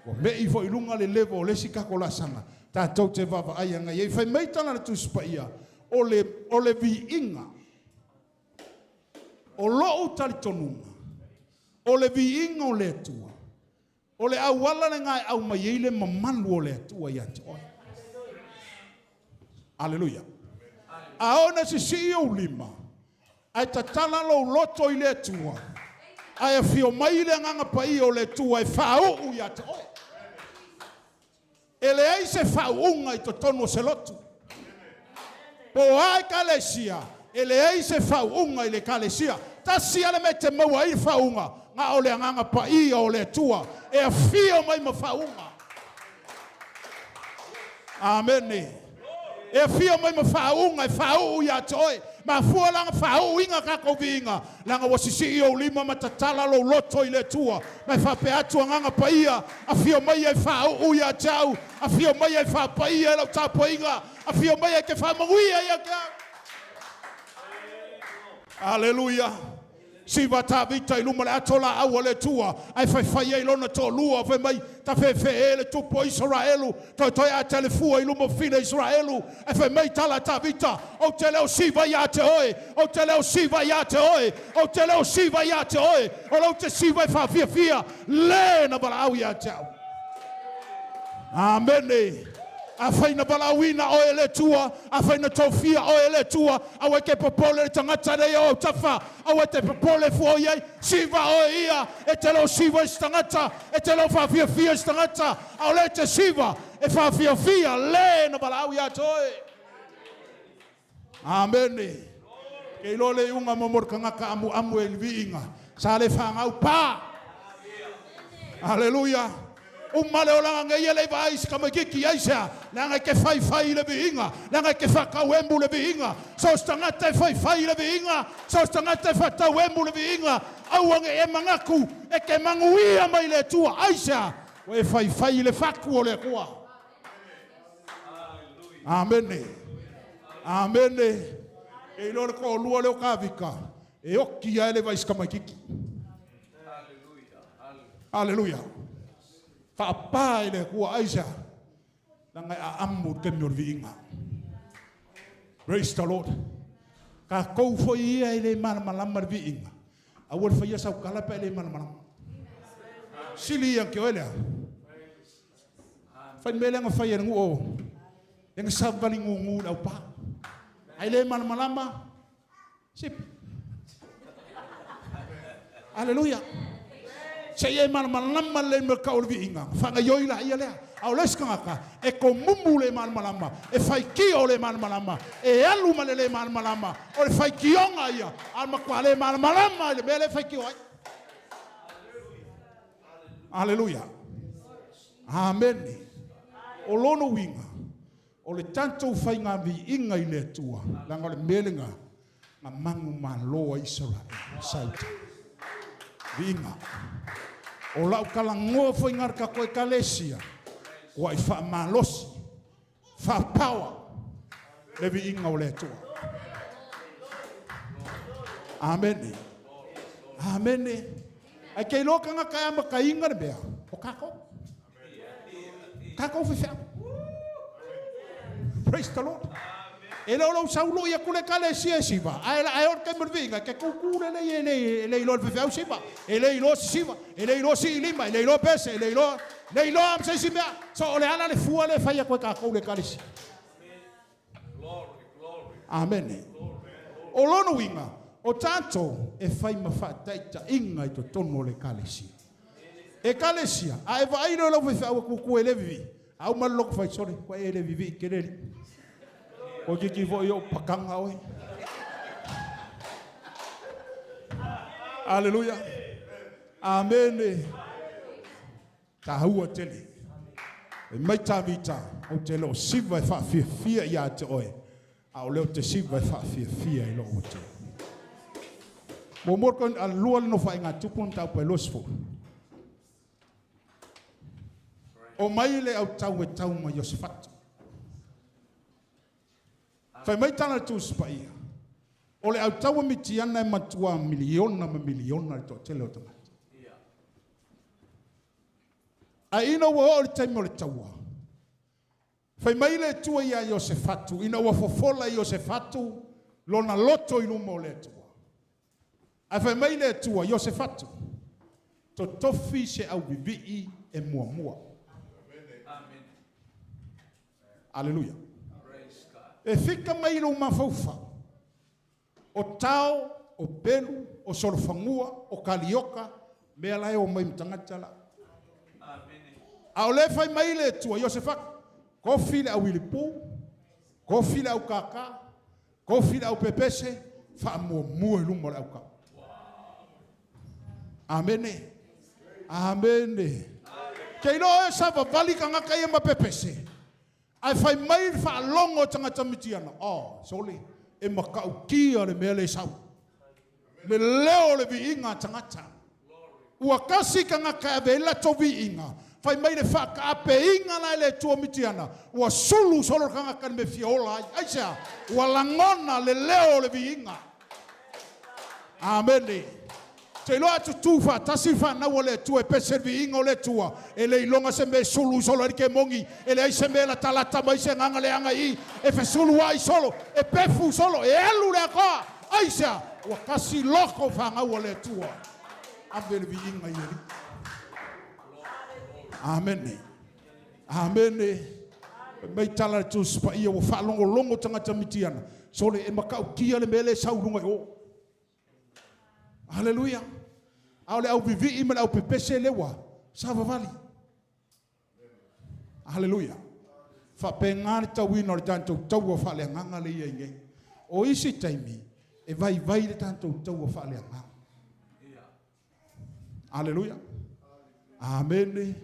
Wa me I fo ilunga le levo le sika ko la sanga. Ta tau te vava ai nga ye fai mai tana tu spaia. O le vi inga. O lo utali tonunga. O le vi inga o le tua. O le awala le ngai au mai ile mamanu o le tua ya te oi. Hallelujah. Aona si o lima. Ai tatala lo loto I le tua. Ai fio mai le nganga pai o le tua e fau ya te oi. Ele ai se fau unga I totono se lotu. Po ai kalesia. Ele ai se fau unga I le kalesia. Tasi ale me te maua I fau unga. Nga o le nganga pai o le tua. E fio mai ma fau unga. Amen. E fia mai ma faunga e fau ya toi ma fua langa fau inga ka ko vinga langa wasisi o lima matatala lo loto I le tua ma fa pe atu nganga paia a fia mai e fau ya tau a fia mai e fa paia lo tapoinga a fia mai ke fa maguia ya ka. Hallelujah. Siva tavita iluma le atola au le tua. Ai fai ilona to lua fe mai ta fe ele tupo Israelu. Toi a telefua iluma fina Israelu. Ai fai mai tala tavita. O teleo siva ya te oe. O teleo siva ya te oe. O teleo siva ya te oe. O lo te siva e fa fia. Le na bala au ya te au. Amen. Afaina balawina o ele tua, afaina tofia o ele tua, awe ke popole tangata de o tafa, awe te popole fu ye, siva o ia, etelo siva stangata, etelo fa fia stangata, awe te siva, e fa fia le na balawi atoe. Amen. Ke lole unga momor kangaka amu elvinga, sale fa ngau pa. Hallelujah. Umale ola ngai ele vai kama kiki aisa langa ke fai le binga langa ke faka wembu le binga so stangata fai le binga so stangata fata wembu le binga au nge e mangaku e ke manguia mai le tua aisa we fai le faku ole kwa. Amen. Amen. E lor ko lua le kavika e oki ele vai kama kiki. Hallelujah. Papa ile kuwa Aisha nanga amu kemyor vinga. Praise the Lord. Ka kou foi ile malama vinga. Awol foi esa kala pa ile malama. Sili yang ke olha. Fa melanga fa yer ngo. Yang sabali ngungu au pa. Ile malama. Sip. Hallelujah. Saya malama le merkau vinga. Fanga yoila ile. Aules kangaka e ko mumule malama e fai ki ole malama e alu malele malama o fai ki onga ia al makwale malama le bele fai ki oi. Hallelujah. Amen. O lono winga o le tanto fai nga vinga ile tua langa le melenga nga mangu malo Israel sauta vinga o lau kala ngofo ingar ka ko kalesia wa ifa malos fa power levi inga ole tua. Amen. Amen. Ai ke loka nga kaya makainga be o kako fe. Praise the Lord. Ele lo saulo ia kule kalesia siva ai or ke mervinga ke kukure le lo fe siva ele lo siva ele lo si lima ele lo pese ele lo am se simia so ole ana le fua le fai ko ka ko le kalisi. Amen. O lono winga o tanto e fai mafataita inga i to tono le kalisi e kalesia ai vai lo fe ku ele vivi au malok fai sore ko ele vivi keleli o kiki vo yo pakanga oi. Hallelujah. Amen. Tahua tele. E mai tavita o tele o siva fa fia ia te oe. Au leo te siva fa fia i lo o te. Mo morkon al lua no fa inga tupun tau pe losfo. O mai le au tau e tau ma Yosefat. Fai mai tana tu spaia. O le au tau mitiana e matua miliona to tele o tama. A ina wa o taimo le taua. Fai mai le tua ia Yosefatu, ina wa fofola Yosefatu, lona loto iluma le tua. A fai mai le tua Yosefatu, to tofi se au bibi e mua. Amen. Hallelujah. E fika mai lo mafaufa. O tau, o pelu, o solfangua, o kalioka, mea lai o mai mtangatala. Au le fai mai le tua Yosefat, ko file au ilipu, ko file au kaka, ko file au pepese, fa mua lumo au ka. Amen. Amen. Kei no e sa vali kanga kai ma pepese. Ai fai mai fa longo tangata mitiana. Oh, soli e makau kia le mele sau. Le leo le vi inga tangata. Ua kasi kanga kai vela to vi inga. Fai mai le fa ka pe inga la le tua mitiana. Ua sulu solo kanga kan me fiola. Aisa, ua langona le leo le vi inga. Amen. Te loa tu fa tasi fa na wole tu e pese vi ingo le tua. E le ilonga se me sulu solo ke mongi. E le se me la talata mai se nganga le anga I. E fe sulu ai solo. E pefu solo. E elu le koa. Aisa. Wa kasi loko fa nga wole tua. Abel vi inga yeri. Amen. Amen. Mai tala tu spa ia wa fa longo tangata mitiana. Sole e makau kia le mele saurunga o. Hallelujah. Aole au vivi imana au pepese lewa. Sava vali. Hallelujah. Fa pengani tawino le tanto taua fa le nganga le yenge. O isi taimi e vai le tanto taua fa le nganga. Hallelujah. Amen.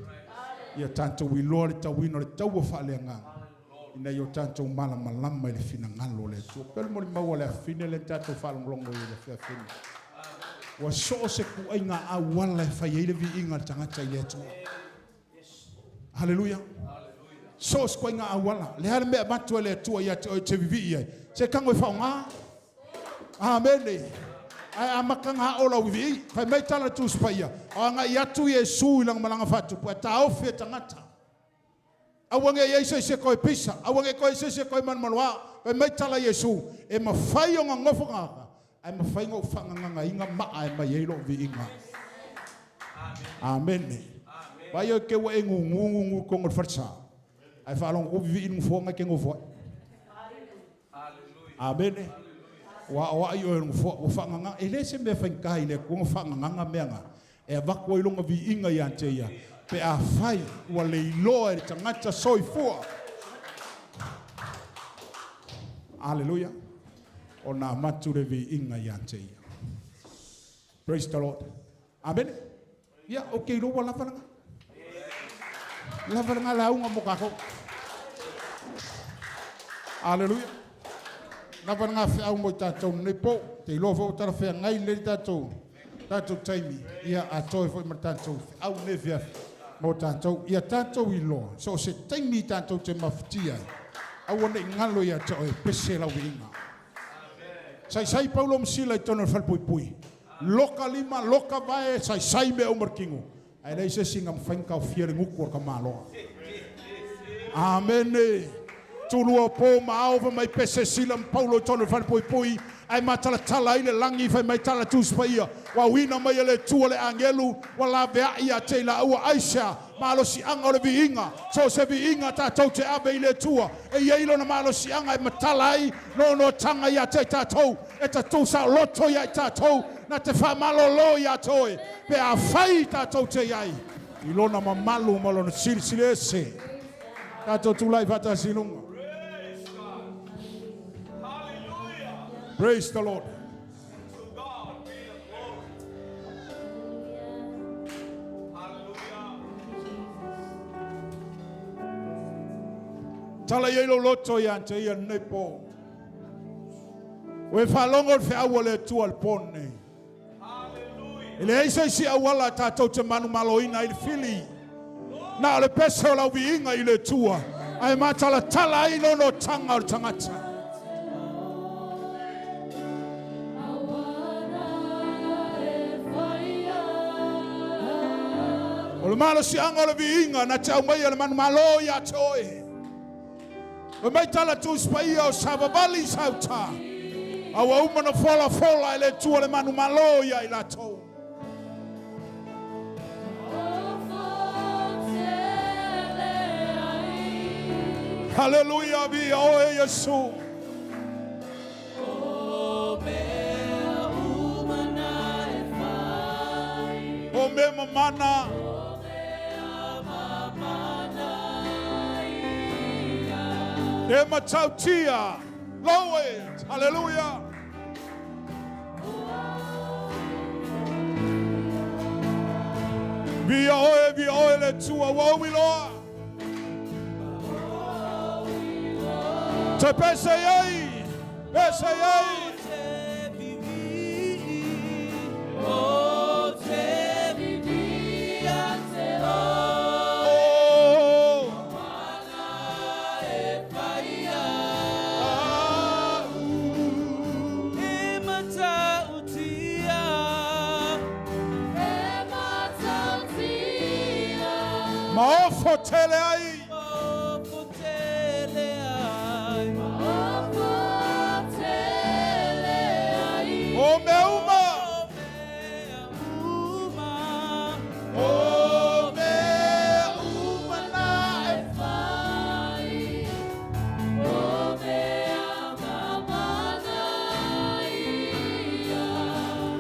Ia tanto wilo le tawino le taua fa le nganga. Ina yo tanto malama le fina ngalo le tu. Pel mo mau le fina le tanto fa longo le fina. Wa so se ku ainga a wala fa yele vi inga tangata ile tu. Hallelujah. So se ku ainga a wala le hal me matu le tu ya te vi ia. Se kango fa nga. Amen. Ai amakanga ola vi fa me tala tu spaya. Anga ya tu Yesu ilang malanga fatu pa ta ofe tangata. Awange Yesu se ko pisa. Awange ko se ko man manwa. Fa me tala Yesu e mafai nga ngofo nga. Ai mafaingo fanganga inga maa e mayelo vi inga. Amen. Vai o ke wa ngungu ko ngor farsa. Ai falong ko vi in fo nga ke ngofo. Amen. Wa yo ngofo fanganga ele se me fanka ile ko fanganga menga. E va ko ilonga vi inga yante ya. Pe a fai wa le lo e tangata soifua. Hallelujah. Ona mature vi inga yante ia. Praise the Lord. Amen. Ya, okay, lo wala fa nga. La fa nga la unga moka ko. Hallelujah. Na fa nga fa mo tatou nepo, te lo fo tara fa ngai le tatou. Tatou taimi. Ia a toi fo ma tatou. Au ne via mo tatou. Ia tatou I lo. So se taimi tatou te maftia. Au ne ngalo ia toi pese la winga. Sai Paulo msila itono fal pui. Loka lima, loka vai, sai me o markingo. Ai lei se singa mfanka o fiere nguko ka malo. Amen. Tulu po ma over mai pese sila Paulo itono fal pui. Ai matala tala ile langi fa mai tala tu spaia. Wa wina mai le tu le angelu, wala vea ia te la ua Aisha. Malo si anga o le viinga. So se viinga tatou te abe ile tua. E yeilo na malo si anga e matalai. No tanga ia te tatou. E tatou sa loto ia tatou. Na te wha malolo ia toi. Pe a whai tatou te iai. Ilona mamalu malo na sili ese. Tatou tulai vata silunga. Praise the Lord. Tala yelo loto yante ya nepo. We falongo fe awole tu al pone. Ele isa si awala tatou te manu maloina il fili. Na le peso la wiinga ile tua. Ai matala tala ino no tanga tangata. Ole malo si anga le wiinga na tau mai le manu malo ya toi. Mai tala tu spaia o sababali sauta. Awa uma na fola ele tua le manu malo ya ila tau. Hallelujah vi o Yesu. O me mamana. E matautia. Low it. Hallelujah. Vi oe le tua wo mi loa. Te pese ai. Pese ai. Maofo tele ai. O meuma. O meuma na e fai. O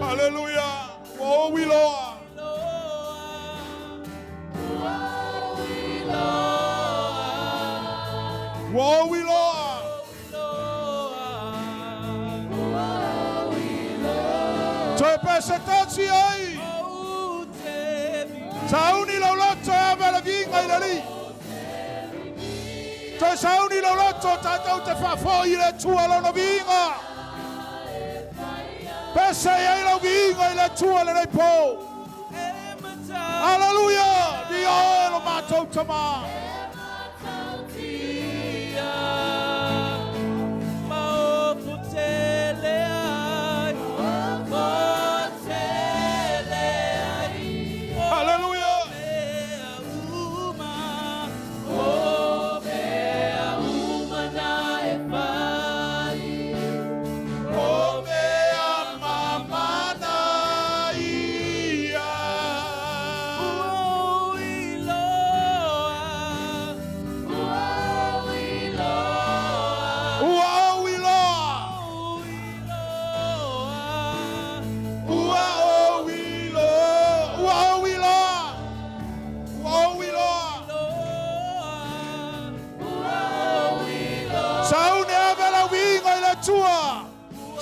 hallelujah. Oh, we Lord. Whoa, we Lord. Toi pesetaci ai. Sauni lo lotto avela vinga ilali. Toi sauni lo lotto tanto te fa fuori le tue lo vinga. Pesse ai lo vinga le tue le po. Hallelujah. Dio lo mato tama.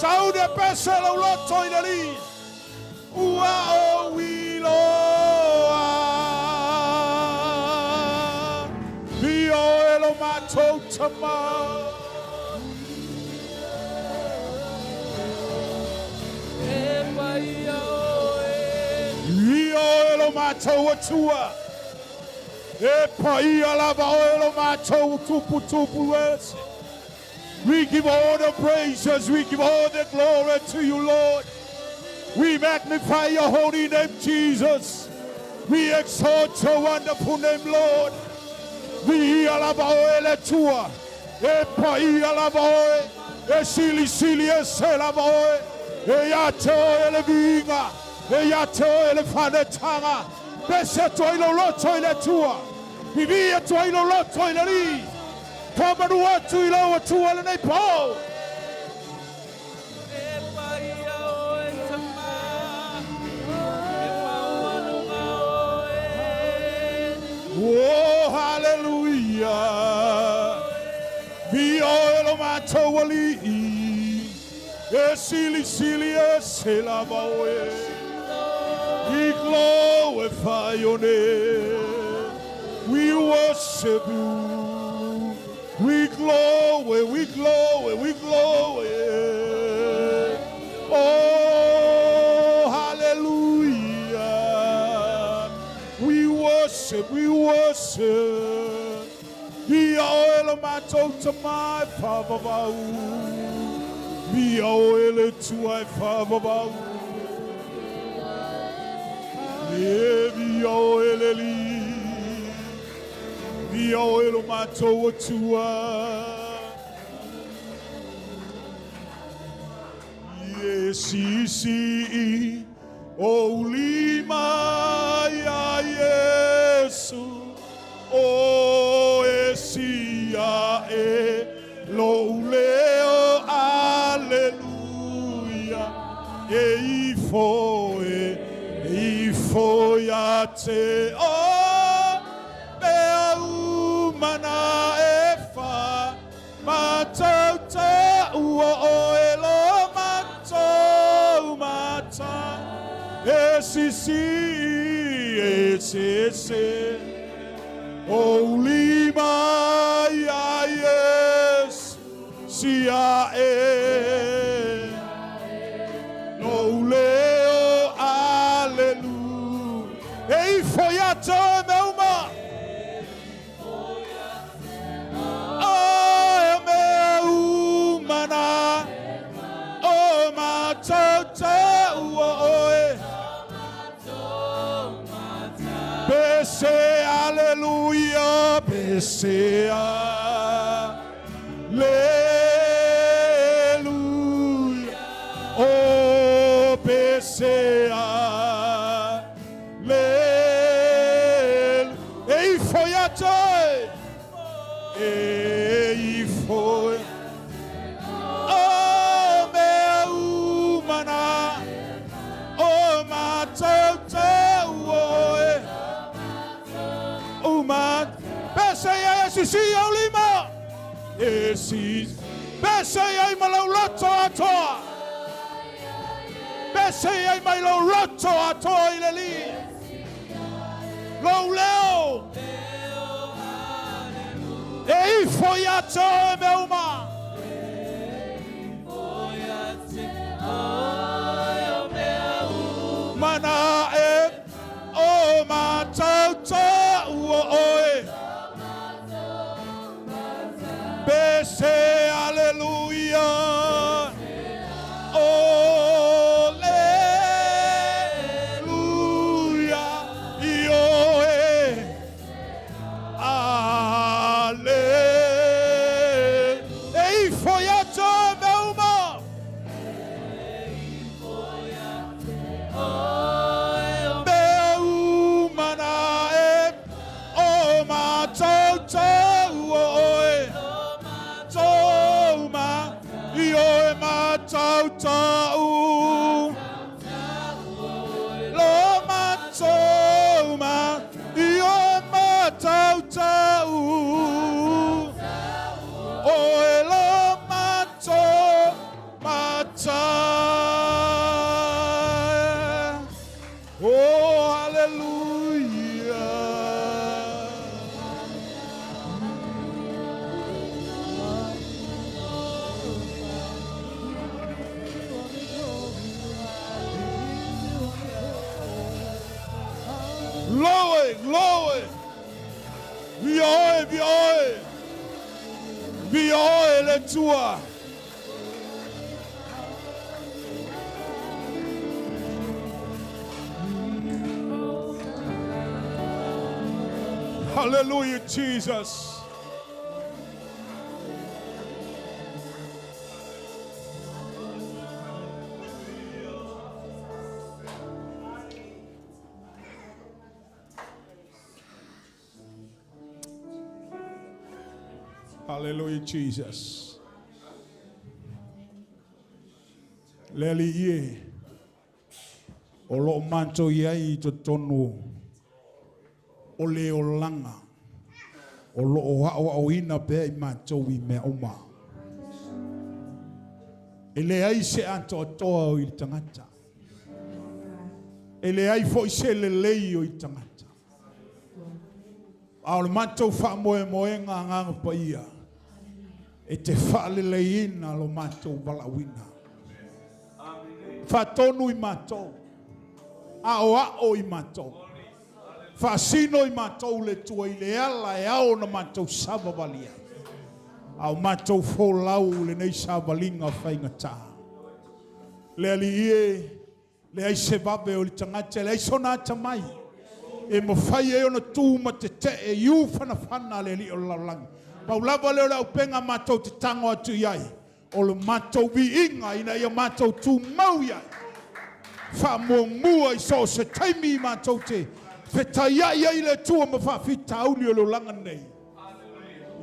Saúde pesa lo lotto in lì. Wow, we Lord. Dio elo mato tama. Dio elo mato tua. E poi alaba elo mato tupu es. We give all the praises, we give all the glory to you, Lord. We magnify your holy name, Jesus. We exalt your wonderful name, Lord. We alabaoe tua, e poi alabaoe, e sili e selabaoe, e yateo le vinga, e yateo le fanetanga, bese toi lo lotto le tua, vivia toi lo lotto le lì. Come to what to you, to all in a pole. Oh, hallelujah. Be all my towali. A silly, selabawe. We glorify your name. We worship you. We glory, we glory, we glory. Oh, hallelujah. We worship, we worship. Be all my to my Father. Be all to my Father. Be all Dio elo mato tua. Yes, si, o lima ya Yesu, o esia e lo leo, aleluia, e ifo ya te o. Mana efa matota uo elo mato mata esisi o lima ya yes sia no leo aleluia e foi a meuma. Say hallelujah. Pesea. Alleluia. Oh, Pesea. Ei, foi a toi. Ei, foi. Oh, meu humana. Oh, matau, oh, mat. Pesea, esse é o lima. Esse. Pesea, malauloto a toa. Pesea, malauloto a toa, ileli. Lou leo. Ei, foi a toa, meu mar. Mana e o matau tau oe. Bese aleluia. Aleluia. Ioe. Ale. Ei, foi a toa, meu irmão. Tau tau lo matau ma yo matau tau oi lo matau matau oh hallelujah. Glory, glory. Vioe le tua. Hallelujah, Jesus. Hallelujah, Jesus. Leli ie. O lo manto iai to tonu. O le o langa. O lo o hao ina pe i manto i me oma. E le ai se anto atoa o i tangata. E le ai fo i se le lei o i tangata. Ao le manto wha moe moenga nganga pa ia. E te whaale leina lo matou walawina. Whatonu i matou. Ao i matou. Whasino i matou le tua i le ala e ao na matou savawalia. Ao matou fōlau le nei savalinga whainga taha. Le ali ie, le ai se vabe o le tangata, le ai sonata mai. E mo whai e ona tūma te te e iu whanawhana le li o laulangi. Paulava leo lau penga matou te tango atu iai. O le matou vi inga ina ia matou tu mau iai. Wha mua i so se taimi i matou te. Whetaya iai le tua ma whawhita auli o lo langa nei.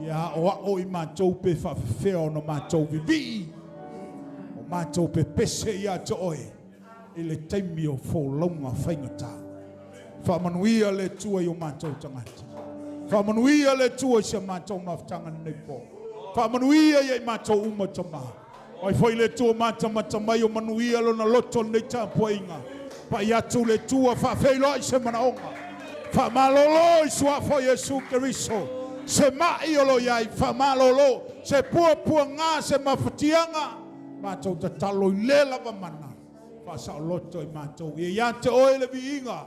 Ia o i matou pe whawhwhea o no matou vi. O matou pe pese ia te oe. I le taimi o wholaunga whaingata. Whamanuia le tua i o matou tangata. Whamanuia le tua se matou maftanga nei po. Whamanuia i matou umatama. Oi foi le tua mata mai o manuia lo na loto nei tāpua inga. Pa iatu le tua whawheilo i se manaonga. Whamalolo i sua fo Jesu Keriso. Se mai o lo iai, whamalolo. Se pua ngā se mawhatianga. Matou ta talo i le lava mana. Whasa o loto i matou. I iate oe le vi inga.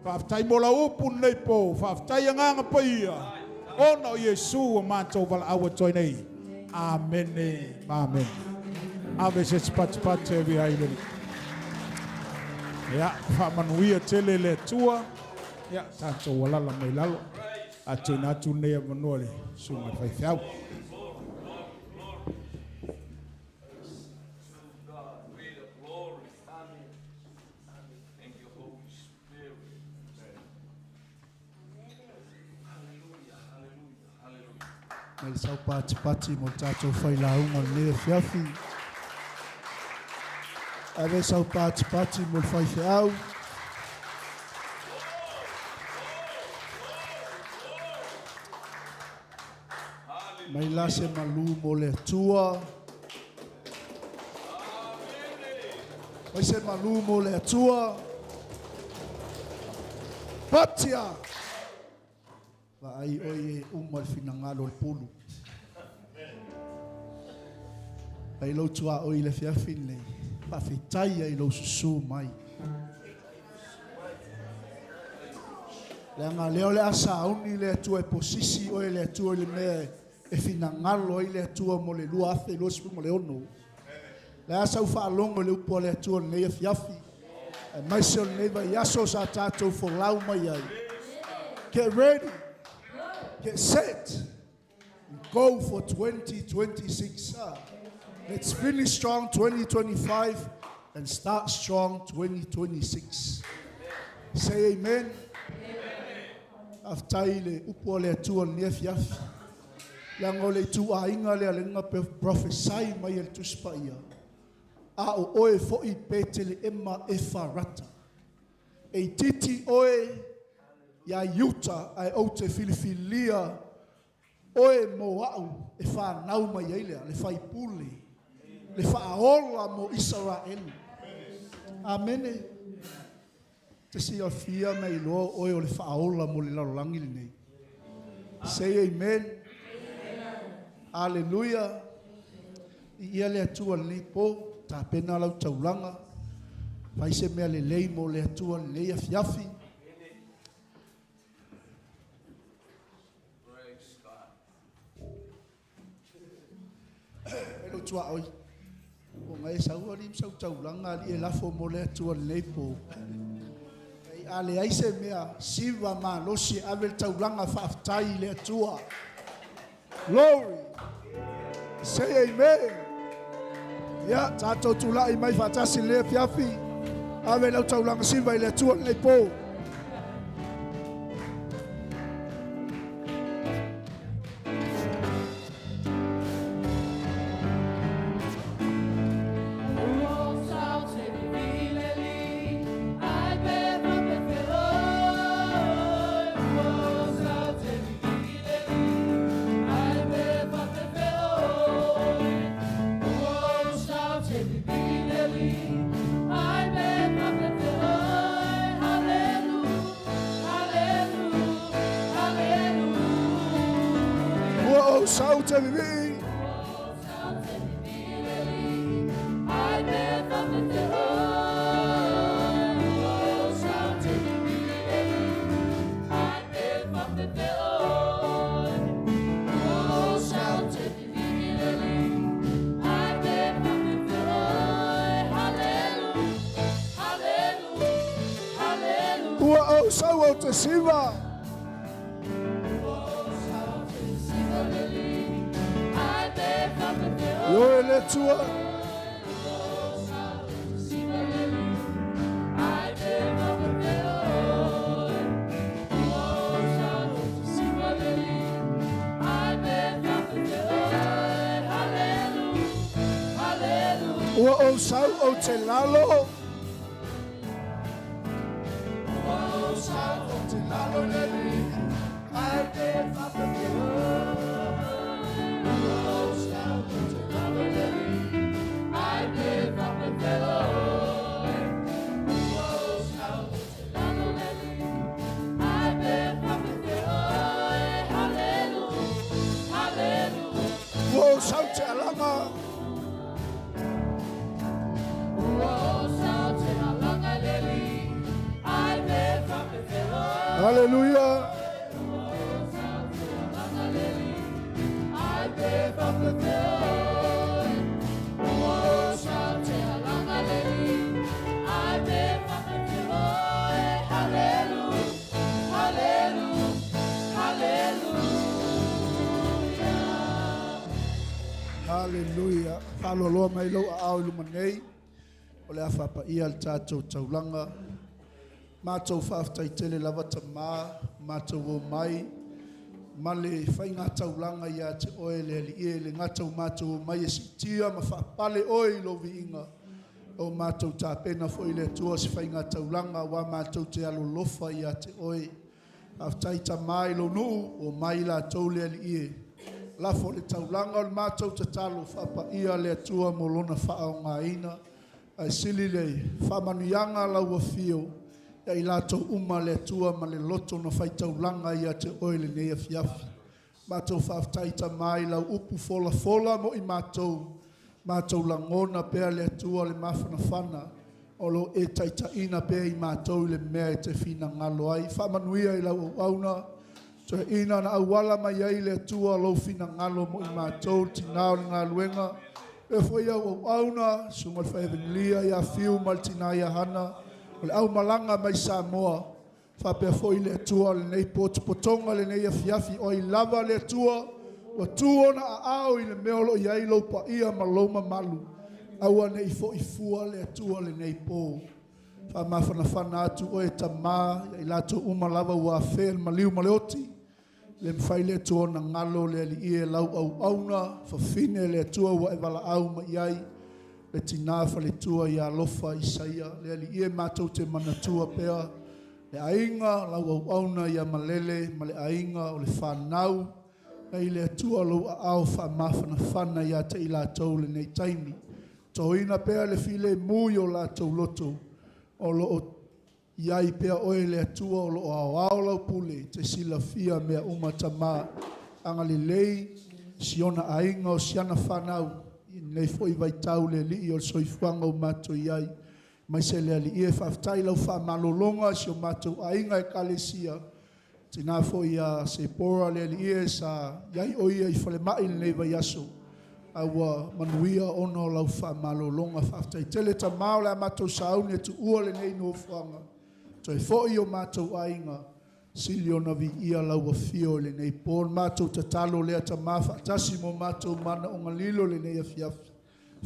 Whaftai mola upu nei po. Whaftai anganga pa ia. Ona o Jesu o matou wala awa toi nei. Amen. Amen. Ave se spatspate vi haile. Ya, whamanuia tele le tua. Ya, tato walala mai lalo. atu na atu nei manole sunga fai fiau. Mai sau pati mo tatou fai launga le fiafi. Ave sau pati mo fai fiau. Mai la se malu mo le tua. Mai se malu mo le tua. Patia. Va ai oie umal finangalo le pulu. Ai lo tua oi le fiafin le. Pa fitai ai lo susu mai. Le anga leo le asa uni le tua e posisi oe le tua le mea e finangalo i le tua mo le lua afe lo sipu mo le ono. Le asa ufa alongo le upo le tua le neia fiafi. E maise o le neiva yaso sa tatou fo lau mai ai. Get ready. Get set. Go for 2026. Let's finish strong 2025 and start strong 2026. Say amen. Aftai le upo le tua le fiafi. Lango le tu a inga le alenga prophesy mai el tuspaia. A o oe fo I pete le ema e farata. E titi oe ya yuta ai o te filifilia oe mo au e fa nau mai ele le fai pule. Le fa ola mo Israel. Amen. Te si o fia mai lo oe o le fa ola mo le lalangi nei. Say amen. Hallelujah. Ia le atua le po ta pena lau taulanga. Vai se mea le lei mo le atua le afiafi. Elo tua oi. O ngai sau ali sau taulanga li e lafo mo le atua le po. Ai ale ai se mea siva ma lo si ave taulanga fa aftai le atua. Glory. Say amen. Ya, tato tula I mai fatasi le fiafi. Ave lau taulanga silva I le tua le po. Shout at me. Oh, so to Siva. Yo le tua. O sau o te lalo. O sau o te lalo leli. Ai te whakapiro. Whoa, shout it along. Hallelujah. Hallelujah. Hallelujah. Whaloloa mai lau a au luma nei. O le awhapa ia le tātou taulanga. Mātou whaftai tele lava ta mā. Mātou o mai. Male whai ngā taulanga ia te oe le ali e le ngatau mātou o mai e si tia ma whapale oe lo vi inga. O mātou tā pena fo i le tua si whai ngā taulanga wa mātou te alo lofa ia te oe. Whaftai ta mai lo nuu o mai la tau le ali e. La fo le taulanga o le mātou te talo whapa ia le tua mo lona whaao ngā ina. Ai sili le whamanuianga lau a fio. Ia i lātou uma le tua ma le loto na whai taulanga ia te oe le nea fiafi. Mātou whaftai ta mai lau upu fola fola mo i mātou. Mātou langona pēr le tua le mawhana whana. O lo e taita ina pēr i mātou le mea e te whina ngalo ai. Whamanuia i lau auna. So ina na awala mai ai le tua lo fina ngalo mo i mātou tinao le ngā luenga. E fwoi au auna, sunga le whaevenlia ia fiu maltina ia hana. O le au malanga mai Samoa. Whapea fwoi le tua le nei potonga le nei a fiafi o i lava le tua. Wa tuona a au i le meolo i ai lo pa ia maloma malu. Aua nei fwoi fua le tua le nei po. Whamawhana whana atu o e tamā, i lato umalava ua whel maliu maleoti. Le mwhai le tua na ngalo le ali ie lau au auna, whawhine le tua wa e wala au ma iai, le tinafa le tua i alofa i saia, le ali ie mātou te mana tua pea, le ainga lau au auna i malele, ma le ainga o le whanau, nei le tua lau a au whamawhana whana i te i lātou le nei taimi. Toina pea le file mui o lātou loto, o lo iai pea oe le atua o lo au lau pule te sila fia mea umata mā anga le lei siona ainga o siana whanau nei fo i vai tau le li o soifuanga o mato iai mai se le ali e whaftai lau whamalolonga si o mato ainga e kalesia tina fo i a se pora le ali e sa iai o ia i whale mai nei vai aso aua manuia ono lau whamalolonga whaftai tele ta mao le mato saune tu ua le nei no whanga so e fo i o mātou ainga, sili o na vi ia lau a fio le nei pōn, mātou ta talo lea ta mawha, tasi mo mātou mana o ngalilo le nei a fiafi,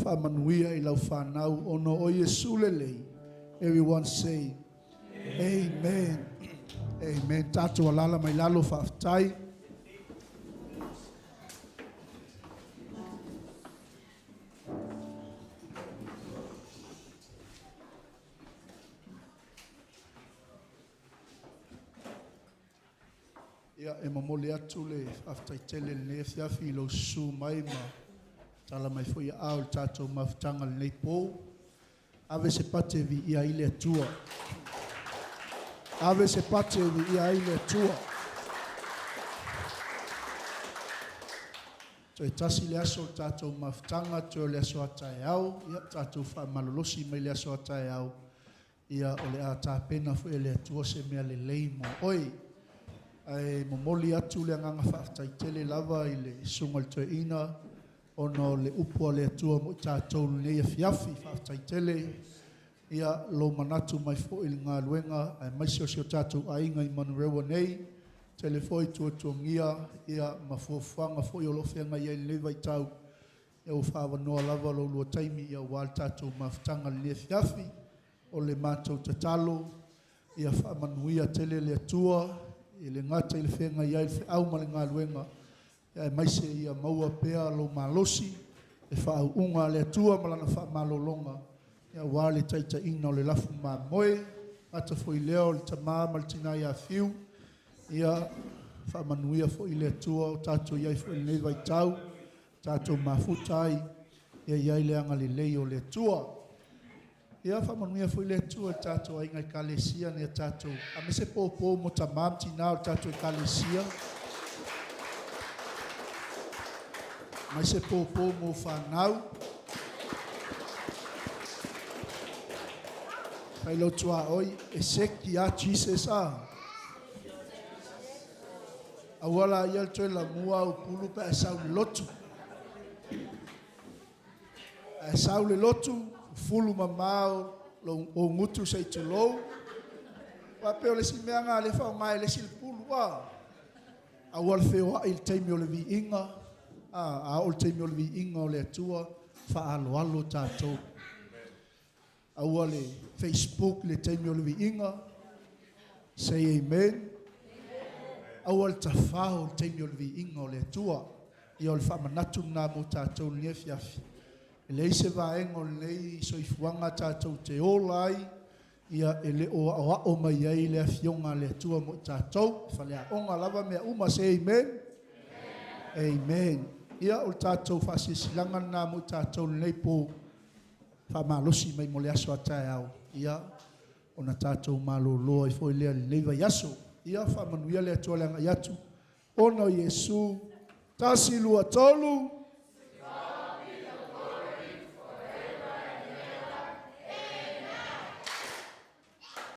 whamanuia i lau whanau, ono o Yesu le lei. Everyone say, Amen. Amen. Tātou alala mai lalo whaftai. Ia e mamole atu le aftai tele le ne fiafi lo su mai ma tala mai foi au tato maftanga le nei po ave se pate vi ia ile atua ave se pate vi ia ile atua to tasi le aso tato maftanga to le aso atai au ia tato fa malolosi mai le aso atai au ia ole ata pena foi le atua se me le leimo oi ai momoli atu le nganga whaftai tele lava i le sungal te ina ono le upua le atua mo tātou le ia fiafi whaftai tele ia lo manatu mai fo il ngā luenga ai maisio sio tātou ainga i manurewa nei tele foi tuatungia ia mafuafuanga fo i olofenga ia i lewai tau ia u whawa noa lava lo lua taimi ia wal tātou maftanga le fiafi o le mātou tatalo ia whamanuia tele le atua i le ngata i le whenga iai le au ma le ngā luenga ia e maise ia maua pea lo malosi e whaau unga le atua malana wha malolonga ia wale taita ina o le lafu mā moe ata fo i leo le tamā maltina ia fiu ia wha manuia fo i le atua o tātou iai fo i le vai tau tātou mafutai ia iai le anga le lei o le atua ia whamanuia fo i le tua tātou ai ngai kalesia ni a tātou. A me se pōpō mo ta mamti nao tātou i kalesia. Mai se pōpō mo whanau. Pai lo tua oi, e seki a Jesus a. A wala ial toi la mua o pulu pa e sau le lotu. E sau le lotu. Fulu mamao lo o ngutu sei te lo wa pe le simea nga le fa mai le sil pulu wa a wal fe wa il taimi o le vi inga a o te mi o le inga o le atua fa alo alo tātou. Aua le Facebook le te mi o le inga. Say amen. Aua le tawhao le te mi o le inga o le atua. Ia o le whamanatu nā mo tātou nia fiafi. Le ise vaenga o lei soifuanga tātou te olai. Ia ele o mai ai le afionga le atua mo tātou. Whale a onga lava mea uma, say amen. Amen. Ia o tātou whasisilanga nā mo tātou nei po whamalosi mai mo le aso atai au. Ia o na tātou malo loa i fwoi lea leiva yaso. Ia whamanuia le atua leanga yatu. Ono Yesu, tasi lua tolu.